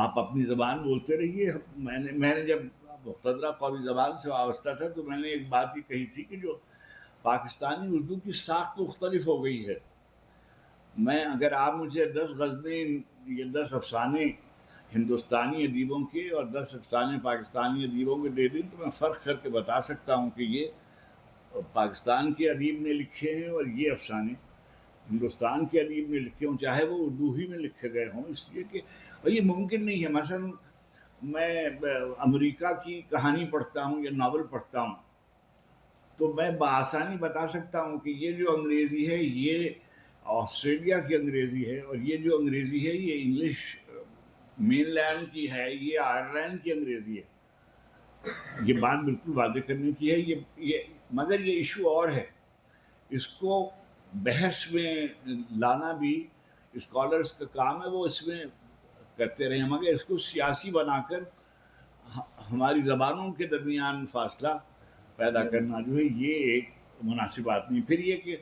Speaker 9: آپ اپنی زبان بولتے رہیے. میں نے جب مقتدرہ قومی زبان سے وابستہ تھا تو میں نے ایک بات یہ کہی تھی کہ جو پاکستانی اردو کی ساخت مختلف ہو گئی ہے. اگر آپ مجھے 10 غزلیں یا 10 افسانے ہندوستانی ادیبوں کے اور 10 افسانے پاکستانی ادیبوں کے دے دیں تو میں فرق کر کے بتا سکتا ہوں کہ یہ پاکستان کے ادیب نے لکھے ہیں اور یہ افسانے ہندوستان کے ادیب نے لکھے ہوں، چاہے وہ اردو ہی میں لکھے گئے ہوں، اس لیے کہ یہ ممکن نہیں ہے. مثلا میں امریکہ کی کہانی پڑھتا ہوں یا ناول پڑھتا ہوں تو میں بآسانی بتا سکتا ہوں کہ یہ جو انگریزی ہے یہ آسٹریلیا کی انگریزی ہے، اور یہ جو انگریزی ہے یہ انگلش مین لینڈ کی ہے، یہ آئرلینڈ کی انگریزی ہے. یہ بات بالکل واضح کرنے کی ہے. یہ مگر یہ ایشو اور ہے، اس کو بحث میں لانا بھی اسکالرس کا کام ہے، وہ اس میں کرتے رہے، مگر اس کو سیاسی بنا کر ہماری زبانوں کے درمیان فاصلہ پیدا کرنا جو ہے یہ ایک مناسب بات نہیں. پھر یہ کہ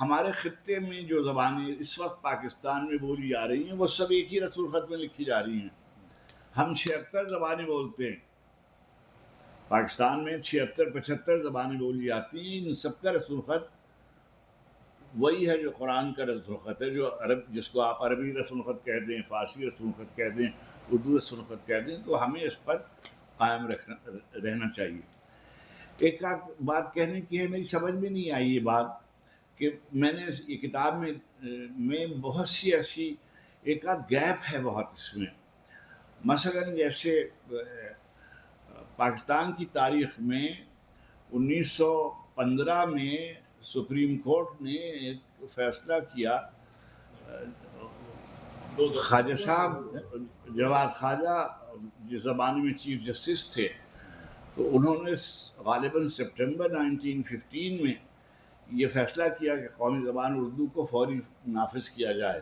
Speaker 9: ہمارے خطے میں جو زبانیں اس وقت پاکستان میں بولی جا رہی ہیں وہ سب ایک ہی رسم الخط میں لکھی جا رہی ہیں. ہم 76 زبانیں بولتے ہیں، پاکستان میں 76-75 زبانیں بولی جاتی ہیں، ان سب کا رسم الخط وہی ہے جو قرآن کا رسم الخط ہے، جو جس کو آپ عربی رسم الخط کہہ دیں، فارسی رسم الخط کہہ دیں، اردو رسم الخط کہہ دیں، تو ہمیں اس پر قائم رہنا چاہیے. ایک آدھ بات کہنے کی ہے، میری سمجھ میں نہیں آئی یہ بات کہ میں نے یہ کتاب میں بہت سی ایسی ایک آدھ گیپ ہے بہت اس میں. مثلا جیسے پاکستان کی تاریخ میں 1915 میں سپریم کورٹ نے ایک فیصلہ کیا، خواجہ صاحب جواد خواجہ جس زمانے میں چیف جسٹس تھے، تو انہوں نے غالباً سپٹمبر 1915 میں یہ فیصلہ کیا کہ قومی زبان اردو کو فوری نافذ کیا جائے.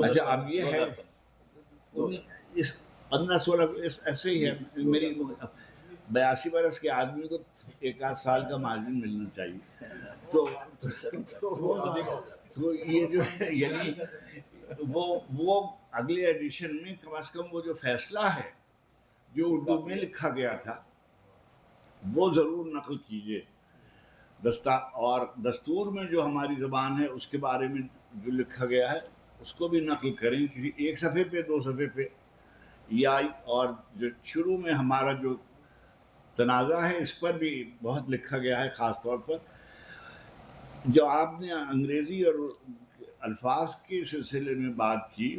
Speaker 9: اچھا، اب یہ ہے 15-16 ایسے ہی ہے. میری 82 برس کے آدمی کو ایک آدھ سال کا مارجن ملنا چاہیے. تو یہ جو ہے یعنی وہ اگلے ایڈیشن میں کم از کم وہ جو فیصلہ ہے جو اردو میں لکھا گیا تھا وہ ضرور نقل کیجیے. اور دستور میں جو ہماری زبان ہے اس کے بارے میں جو لکھا گیا ہے اس کو بھی نقل کریں، کسی ایک صفحے پہ 2 صفحے پہ، یا اور جو شروع میں ہمارا جو تنازع ہے اس پر بھی بہت لکھا گیا ہے. خاص طور پر جو آپ نے انگریزی اور الفاظ کے سلسلے میں بات کی،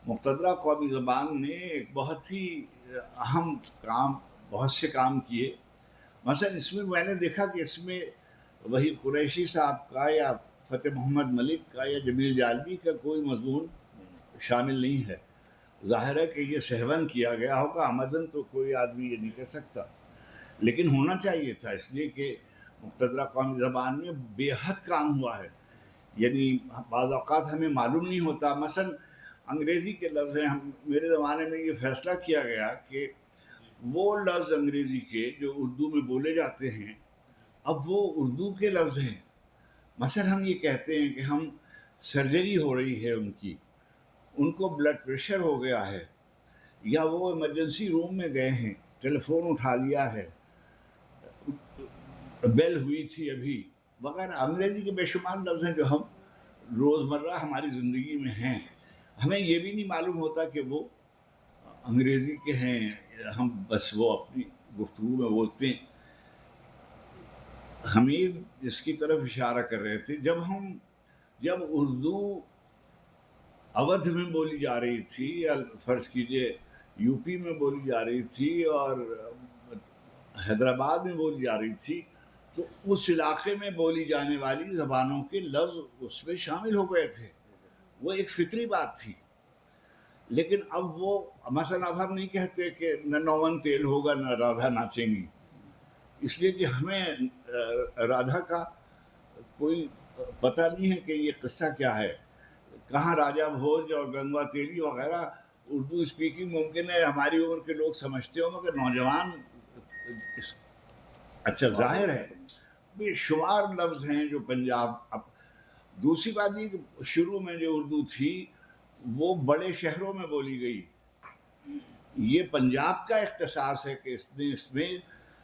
Speaker 9: مقتدرہ قومی زبان نے ایک بہت ہی اہم کام، بہت سے کام کیے. مثلا اس میں میں نے دیکھا کہ اس میں وحید قریشی صاحب کا یا فتح محمد ملک کا یا جمیل جالبی کا کوئی مضمون شامل نہیں ہے. ظاہر ہے کہ یہ سہون کیا گیا ہوگا، عمدن تو کوئی آدمی یہ نہیں کہہ سکتا، لیکن ہونا چاہیے تھا، اس لیے کہ مقتدرہ قومی زبان میں بے حد کام ہوا ہے. یعنی بعض اوقات ہمیں معلوم نہیں ہوتا. مثلا انگریزی کے لفظ ہیں، میرے زمانے میں یہ فیصلہ کیا گیا کہ وہ لفظ انگریزی کے جو اردو میں بولے جاتے ہیں اب وہ اردو کے لفظ ہیں. مثلا ہم یہ کہتے ہیں کہ ہم سرجری ہو رہی ہے ان کو بلڈ پریشر ہو گیا ہے، یا وہ ایمرجنسی روم میں گئے ہیں، ٹیلی فون اٹھا لیا ہے، بیل ہوئی تھی ابھی وغیرہ. انگریزی کے بے شمار لفظ ہیں جو ہم روزمرہ ہماری زندگی میں ہیں، ہمیں یہ بھی نہیں معلوم ہوتا کہ وہ انگریزی کے ہیں، ہم بس وہ اپنی گفتگو میں بولتے ہیں. حمید اس کی طرف اشارہ کر رہے تھے، جب اردو اودھ میں بولی جا رہی تھی یا فرض کیجئے یوپی میں بولی جا رہی تھی اور حیدرآباد میں بولی جا رہی تھی، تو اس علاقے میں بولی جانے والی زبانوں کے لفظ اس میں شامل ہو گئے تھے، وہ ایک فطری بات تھی۔ لیکن اب وہ مثلا اب ہم نہیں کہتے کہ نہ نومن تیل ہوگا نہ رادھا ناچیں گی، اس لیے کہ ہمیں رادھا کا کوئی پتہ نہیں ہے کہ یہ قصہ کیا ہے، کہاں راجہ بھوج اور گنگوا تیلی وغیرہ اردو اسپیکنگ ممکن ہے ہماری عمر کے لوگ سمجھتے ہوں، مگر نوجوان اچھا ظاہر ہے بے شمار لفظ ہیں جو پنجاب اب دوسری بات یہ کہ شروع میں جو اردو تھی وہ بڑے شہروں میں بولی گئی، یہ پنجاب کا اختصاص ہے کہ اس نے اس میں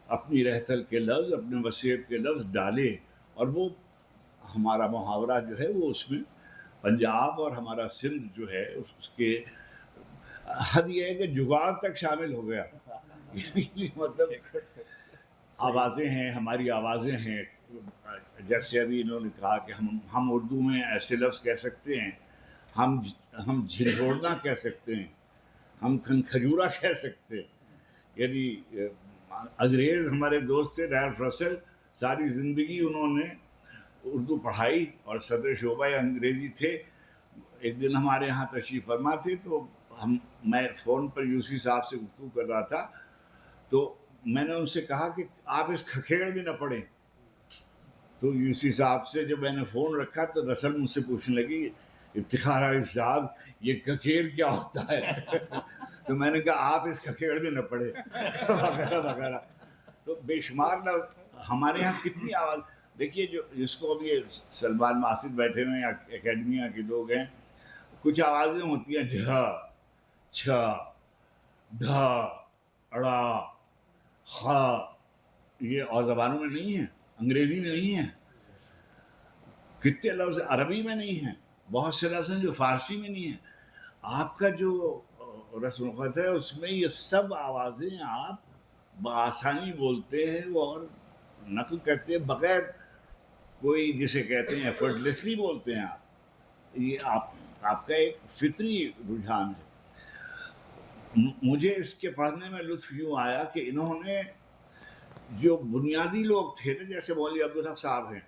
Speaker 9: اپنی رہتل کے لفظ اپنے وسیب کے لفظ ڈالے، اور وہ ہمارا محاورہ جو ہے وہ اس میں پنجاب اور ہمارا سندھ جو ہے اس کے حد یہ ہے کہ جگاڑ تک شامل ہو گیا، مطلب آوازیں ہیں، ہماری آوازیں ہیں، جیسے ابھی انہوں نے کہا کہ ہم اردو میں ایسے لفظ کہہ سکتے ہیں، ہم جھنجھوڑنا کہہ سکتے ہیں، ہم کھنکھجورا کہہ سکتے ہیں، یعنی انگریز ہمارے دوست تھے ریلف رسل، ساری زندگی انہوں نے اردو پڑھائی اور صدر شعبہ انگریزی تھے۔ ایک دن ہمارے ہاں تشریف فرما تھے تو میں فون پر یوسی صاحب سے گفتگو کر رہا تھا، تو میں نے ان سے کہا کہ آپ اس کھکھیڑ بھی نہ پڑھیں، تو یوسی صاحب سے جب میں نے فون رکھا تو رسل مجھ سے پوچھنے لگی افتخار عارف صاحب یہ کھکھیڑ کیا ہوتا ہے تو میں نے کہا آپ اس کھکھیڑ میں نہ پڑھیں وغیرہ وغیرہ۔ تو بے شمار ہمارے یہاں کتنی آواز دیکھیے، جو جس کو اب یہ سلمان ماسد بیٹھے ہوئے ہیں اکیڈمیا کے لوگ ہیں، کچھ آوازیں ہوتی ہیں جھا چھا ڈھا اڑا خا، یہ اور زبانوں میں نہیں ہیں، انگریزی میں نہیں ہیں، کتنے لفظ عربی میں نہیں ہیں، بہت سے لفظ ہیں جو فارسی میں نہیں ہیں۔ آپ کا جو رسم الخط ہے اس میں یہ سب آوازیں آپ بآسانی بولتے ہیں اور نقل کرتے ہیں بغیر کوئی جسے کہتے ہیں ایفرٹلیسلی بولتے ہیں آپ، یہ آپ کا ایک فطری رجحان ہے۔ مجھے اس کے پڑھنے میں لطف یوں آیا کہ انہوں نے جو بنیادی لوگ تھے نا، جیسے مولوی عبدالحق صاحب ہیں،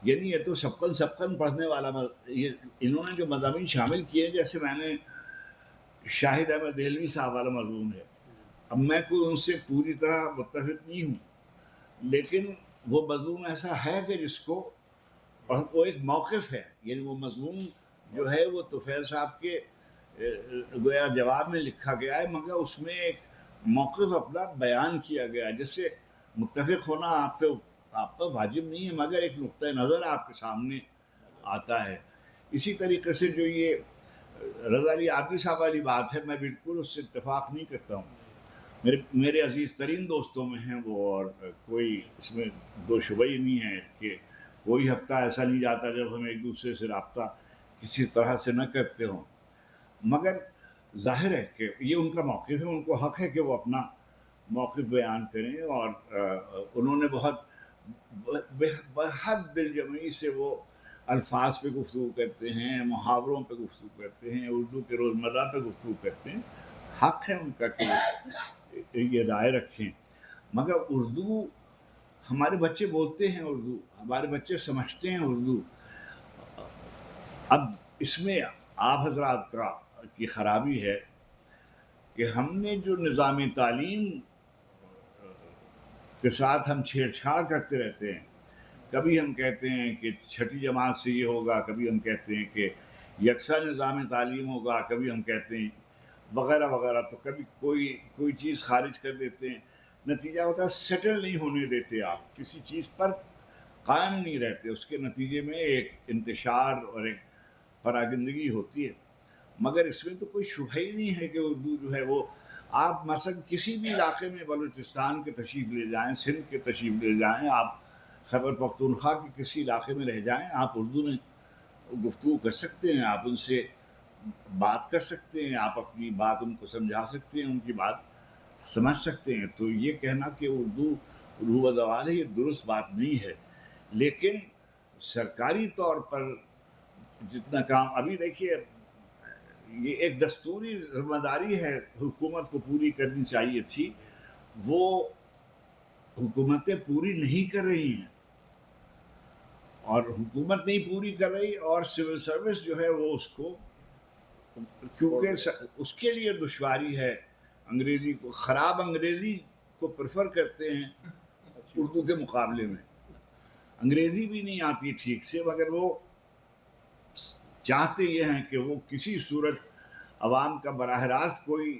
Speaker 9: یعنی یہ تو سبقن پڑھنے والا، یہ انہوں نے جو مضامین شامل کیے، جیسے میں نے شاہد احمد دہلوی صاحب والا مضمون ہے، اب میں کوئی ان سے پوری طرح متفق نہیں ہوں، لیکن وہ مضمون ایسا ہے کہ جس کو وہ ایک موقف ہے، یعنی وہ مضمون جو ہے وہ طفیل صاحب کے گویا جواب میں لکھا گیا ہے، مگر اس میں ایک موقف اپنا بیان کیا گیا، جس سے متفق ہونا آپ پر واجب نہیں ہے، مگر ایک نقطۂ نظر آپ کے سامنے آتا ہے۔ اسی طریقے سے جو یہ رضا علی عابدی صاحب والی بات ہے، میں بالکل اس سے اتفاق نہیں کرتا ہوں، میرے عزیز ترین دوستوں میں ہیں وہ، اور کوئی اس میں دو شبہ ہی نہیں ہے کہ کوئی ہفتہ ایسا نہیں جاتا جب ہم ایک دوسرے سے رابطہ کسی طرح سے نہ کرتے ہوں، مگر ظاہر ہے کہ یہ ان کا موقف ہے، ان کو حق ہے کہ وہ اپنا موقف بیان کریں، اور انہوں نے بہت دل جمعی سے وہ الفاظ پہ گفتگو کرتے ہیں، محاوروں پہ گفتگو کرتے ہیں، اردو کے روزمرہ پہ گفتگو کرتے ہیں، حق ہے ان کا کہ یہ رائے رکھیں، مگر اردو ہمارے بچے بولتے ہیں، اردو ہمارے بچے سمجھتے ہیں اردو۔ اب اس میں آپ حضرات کی خرابی ہے کہ ہم نے جو نظام تعلیم کے ساتھ ہم چھیڑ چھاڑ کرتے رہتے ہیں، کبھی ہم کہتے ہیں کہ چھٹی جماعت سے یہ ہوگا، کبھی ہم کہتے ہیں کہ یکساں نظام تعلیم ہوگا، کبھی ہم کہتے ہیں وغیرہ وغیرہ، تو کبھی کوئی چیز خارج کر دیتے ہیں، نتیجہ ہوتا ہے سیٹل نہیں ہونے دیتے، آپ کسی چیز پر قائم نہیں رہتے، اس کے نتیجے میں ایک انتشار اور ایک پراگندگی ہوتی ہے۔ مگر اس میں تو کوئی شبہ ہی نہیں ہے کہ اردو جو ہے وہ، آپ مثلا کسی بھی علاقے میں بلوچستان کے تشریف لے جائیں، سندھ کے تشریف لے جائیں، آپ خیبر پختونخوا کے کسی علاقے میں رہ جائیں، آپ اردو میں گفتگو کر سکتے ہیں، آپ ان سے بات کر سکتے ہیں، آپ اپنی بات ان کو سمجھا سکتے ہیں، ان کی بات سمجھ سکتے ہیں۔ تو یہ کہنا کہ اردو روح و زوال ہے، یہ درست بات نہیں ہے، لیکن سرکاری طور پر جتنا کام ابھی دیکھیے یہ ایک دستوری ذمہ داری ہے حکومت کو پوری کرنی چاہیے تھی، وہ حکومتیں پوری نہیں کر رہی ہیں، اور حکومت نہیں پوری کر رہی، اور سول سروس جو ہے وہ اس کو، کیونکہ اس کے لیے دشواری ہے، انگریزی کو، خراب انگریزی کو پریفر کرتے ہیں اردو کے مقابلے میں، انگریزی بھی نہیں آتی ٹھیک سے، مگر وہ چاہتے یہ ہیں کہ وہ کسی صورت عوام کا براہ راست کوئی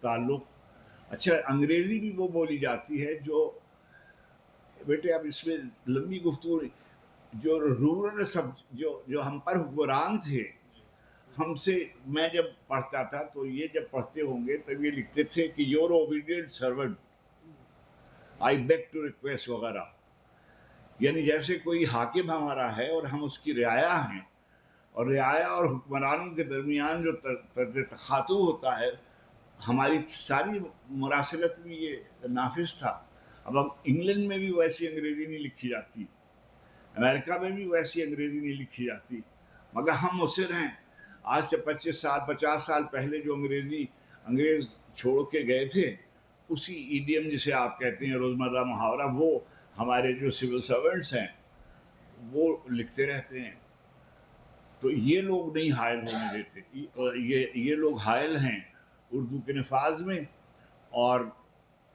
Speaker 9: تعلق، اچھا انگریزی بھی وہ بولی جاتی ہے جو، بیٹے اب اس میں لمبی گفتگو، جو رورل جو ہم پر حکمران تھے، ہم سے، میں جب پڑھتا تھا تو یہ جب پڑھتے ہوں گے تب یہ لکھتے تھے کہ your obedient servant, I beg to request وغیرہ، یعنی جیسے کوئی حاکم ہمارا ہے اور ہم اس کی رعایا ہیں، اور رعایا اور حکمرانوں کے درمیان جو طرز تخاطب ہوتا ہے، ہماری ساری مراسلت میں یہ نافذ تھا۔ اب انگلینڈ میں بھی ویسی انگریزی نہیں لکھی جاتی، امریکہ میں بھی ویسی انگریزی نہیں لکھی جاتی، مگر ہم مصر ہیں آج سے 50 سال پہلے جو انگریز چھوڑ کے گئے تھے، اسی ایڈیم جسے آپ کہتے ہیں روزمرہ محاورہ، وہ ہمارے جو سول سرونٹس ہیں وہ لکھتے رہتے ہیں۔ تو یہ لوگ نہیں حائل ہونے دیتے، یہ لوگ حائل ہیں اردو کے نفاذ میں، اور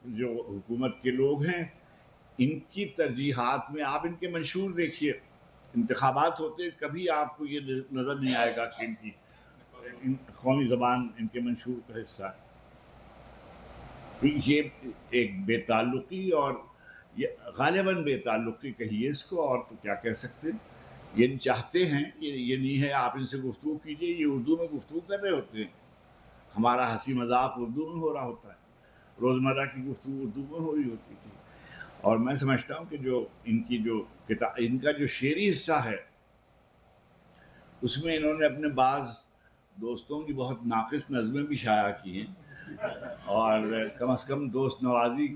Speaker 9: جو حکومت کے لوگ ہیں ان کی ترجیحات میں، آپ ان کے منشور دیکھیے، انتخابات ہوتے کبھی آپ کو یہ نظر نہیں آئے گا کہ ان قومی زبان ان کے منشور کا حصہ ہے۔ یہ ایک بے تعلقی، اور یہ غالباً بے تعلقی کہیے اس کو، اور تو کیا کہہ سکتے، یہ چاہتے ہیں، یہ نہیں ہے آپ ان سے گفتگو کیجئے، یہ اردو میں گفتگو کر رہے ہوتے ہیں، ہمارا ہنسی مذاق اردو میں ہو رہا ہوتا ہے، روزمرہ کی گفتگو اردو میں ہو رہی ہوتی تھی۔ اور میں سمجھتا ہوں کہ جو ان کی جو کتاب، ان کا جو شعری حصہ ہے، اس میں انہوں نے اپنے بعض دوستوں کی بہت ناقص نظمیں بھی شائع کی ہیں، اور کم از کم دوست نوازی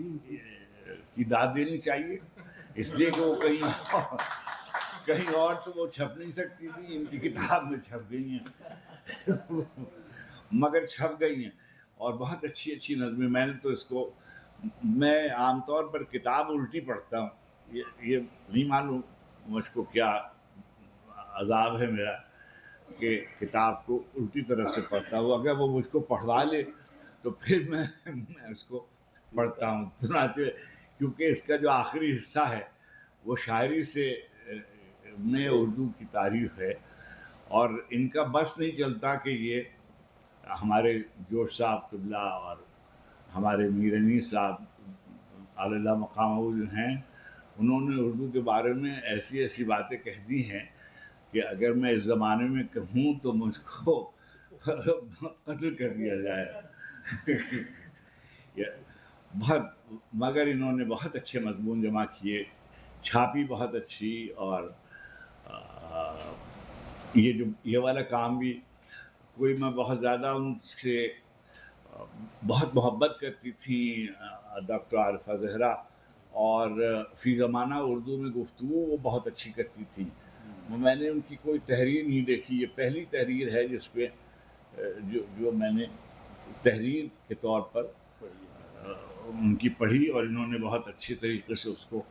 Speaker 9: کی داد دینی چاہیے، اس لیے کہ وہ کہیں اور تو وہ چھپ نہیں سکتی تھی، ان کی کتاب میں چھپ گئی ہیں، مگر چھپ گئی ہیں، اور بہت اچھی اچھی نظمیں۔ میں نے تو اس کو، میں عام طور پر کتاب الٹی پڑھتا ہوں، یہ نہیں معلوم مجھ کو کیا عذاب ہے میرا کہ کتاب کو الٹی طرح سے پڑھتا ہوں، اگر وہ مجھ کو پڑھوا لے تو پھر میں اس کو پڑھتا ہوں، کیونکہ اس کا جو آخری حصہ ہے وہ شاعری سے میں اردو کی تعریف ہے، اور ان کا بس نہیں چلتا کہ یہ ہمارے جوش صاحب قبلہ اور ہمارے میر انیس صاحب اعلیٰ مقام جو ہیں، انہوں نے اردو کے بارے میں ایسی ایسی باتیں کہہ دی ہیں کہ اگر میں اس زمانے میں کہوں تو مجھ کو قتل کر دیا جائے۔ مگر انہوں نے بہت اچھے مضمون جمع کیے، چھاپی بہت اچھی، اور یہ والا کام بھی کوئی، میں بہت زیادہ ان سے بہت محبت کرتی تھی ڈاکٹر عارفہ زہرا، اور فی زمانہ اردو میں گفتگو وہ بہت اچھی کرتی تھی۔ میں نے ان کی کوئی تحریر نہیں دیکھی، یہ پہلی تحریر ہے جس پہ جو میں نے تحریر کے طور پر ان کی پڑھی، اور انہوں نے بہت اچھے طریقے سے اس کو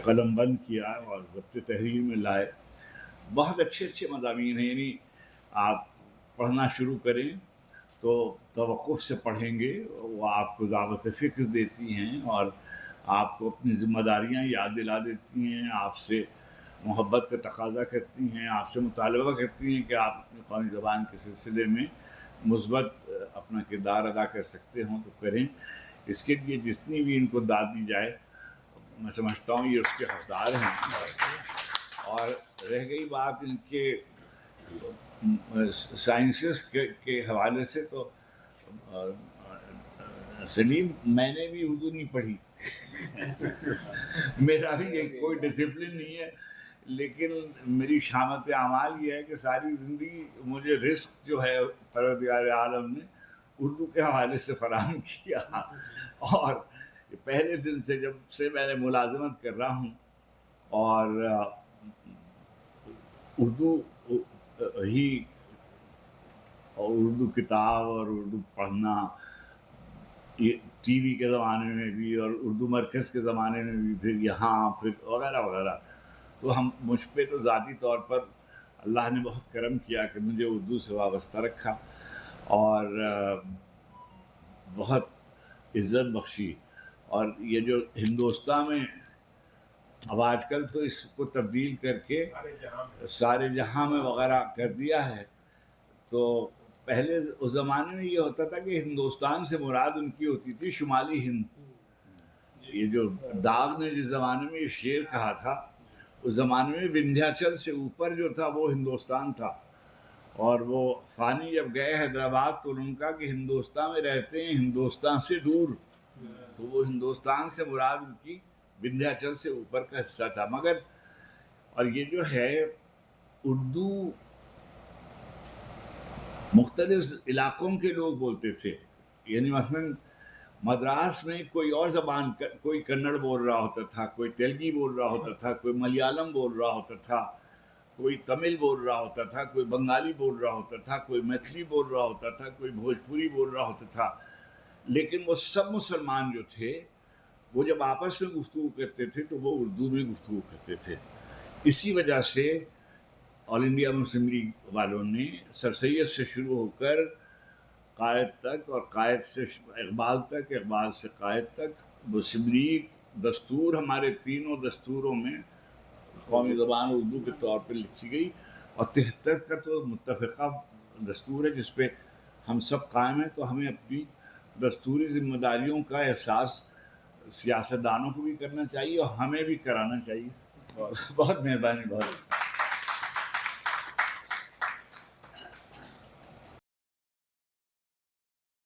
Speaker 9: قلم بند کیا اور ضبط تحریر میں لائے۔ بہت اچھے اچھے مضامین ہیں، یعنی آپ پڑھنا شروع کریں تو توقف سے پڑھیں گے، وہ آپ کو ضابط فکر دیتی ہیں، اور آپ کو اپنی ذمہ داریاں یاد دلا دیتی ہیں، آپ سے محبت کا تقاضا کرتی ہیں، آپ سے مطالبہ کرتی ہیں کہ آپ اپنی قومی زبان کے سلسلے میں مثبت اپنا کردار ادا کر سکتے ہوں تو کریں۔ اس کے لیے جتنی بھی ان کو داد دی جائے، میں سمجھتا ہوں یہ اس کے حقدار ہیں۔ اور رہ گئی بات ان کے سائنسز کے حوالے سے، تو سلیم، میں نے بھی اردو نہیں پڑھی، میرا بھی کوئی ڈسپلن نہیں ہے، لیکن میری شامت اعمال یہ ہے کہ ساری زندگی مجھے رزق جو ہے پروردگار عالم نے اردو کے حوالے سے فراہم کیا، اور پہلے دن سے جب سے میں نے ملازمت کر رہا ہوں، اور اردو ہی اور اردو کتاب اور اردو پڑھنا، یہ ٹی وی کے زمانے میں بھی اور اردو مرکز کے زمانے میں بھی، پھر یہاں، پھر وغیرہ وغیرہ، تو مجھ پہ تو ذاتی طور پر اللہ نے بہت کرم کیا کہ مجھے اردو سے وابستہ رکھا اور بہت عزت بخشی. اور یہ جو ہندوستان میں اب آج کل تو اس کو تبدیل کر کے سارے جہاں میں وغیرہ کر دیا ہے، تو پہلے اس زمانے میں یہ ہوتا تھا کہ ہندوستان سے مراد ان کی ہوتی تھی شمالی ہند. یہ جو داغ نے جس زمانے میں یہ شعر کہا تھا، اس زمانے میں وندھیاچل سے اوپر جو تھا وہ ہندوستان تھا. اور وہ فانی جب گئے حیدرآباد تو انہوں نے کہا کہ ہندوستان میں رہتے ہیں ہندوستان سے دور، تو وہ ہندوستان سے مراد ان کی وندھیاچل سے اوپر کا حصہ تھا. مگر اور یہ جو ہے اردو مختلف علاقوں کے لوگ بولتے تھے. یعنی مثلاً مدراس میں کوئی اور زبان، کوئی کنڑ بول رہا ہوتا تھا، کوئی تیلگی بول رہا ہوتا تھا، کوئی ملیالم بول رہا ہوتا تھا، کوئی تمل بول رہا ہوتا تھا، کوئی بنگالی بول رہا ہوتا تھا، کوئی میتھلی بول رہا ہوتا تھا، کوئی بھوجپوری بول رہا ہوتا تھا. لیکن وہ سب مسلمان جو تھے وہ جب آپس میں گفتگو کرتے تھے تو وہ اردو میں گفتگو کرتے تھے. اسی وجہ سے آل انڈیا مسلم لیگ والوں نے سر سید سے شروع ہو کر قائد تک، اور قائد سے اقبال تک، اقبال سے قائد تک، مسلم لیگ دستور ہمارے تینوں دستوروں میں قومی زبان اردو کے طور پہ لکھی گئی. اور 73 کا تو متفقہ دستور ہے جس پہ ہم سب قائم ہیں. تو ہمیں اپنی دستوری ذمہ داریوں کا احساس سیاستدانوں کو بھی کرنا چاہیے اور ہمیں بھی کرانا چاہیے. بہت مہربانی. بہت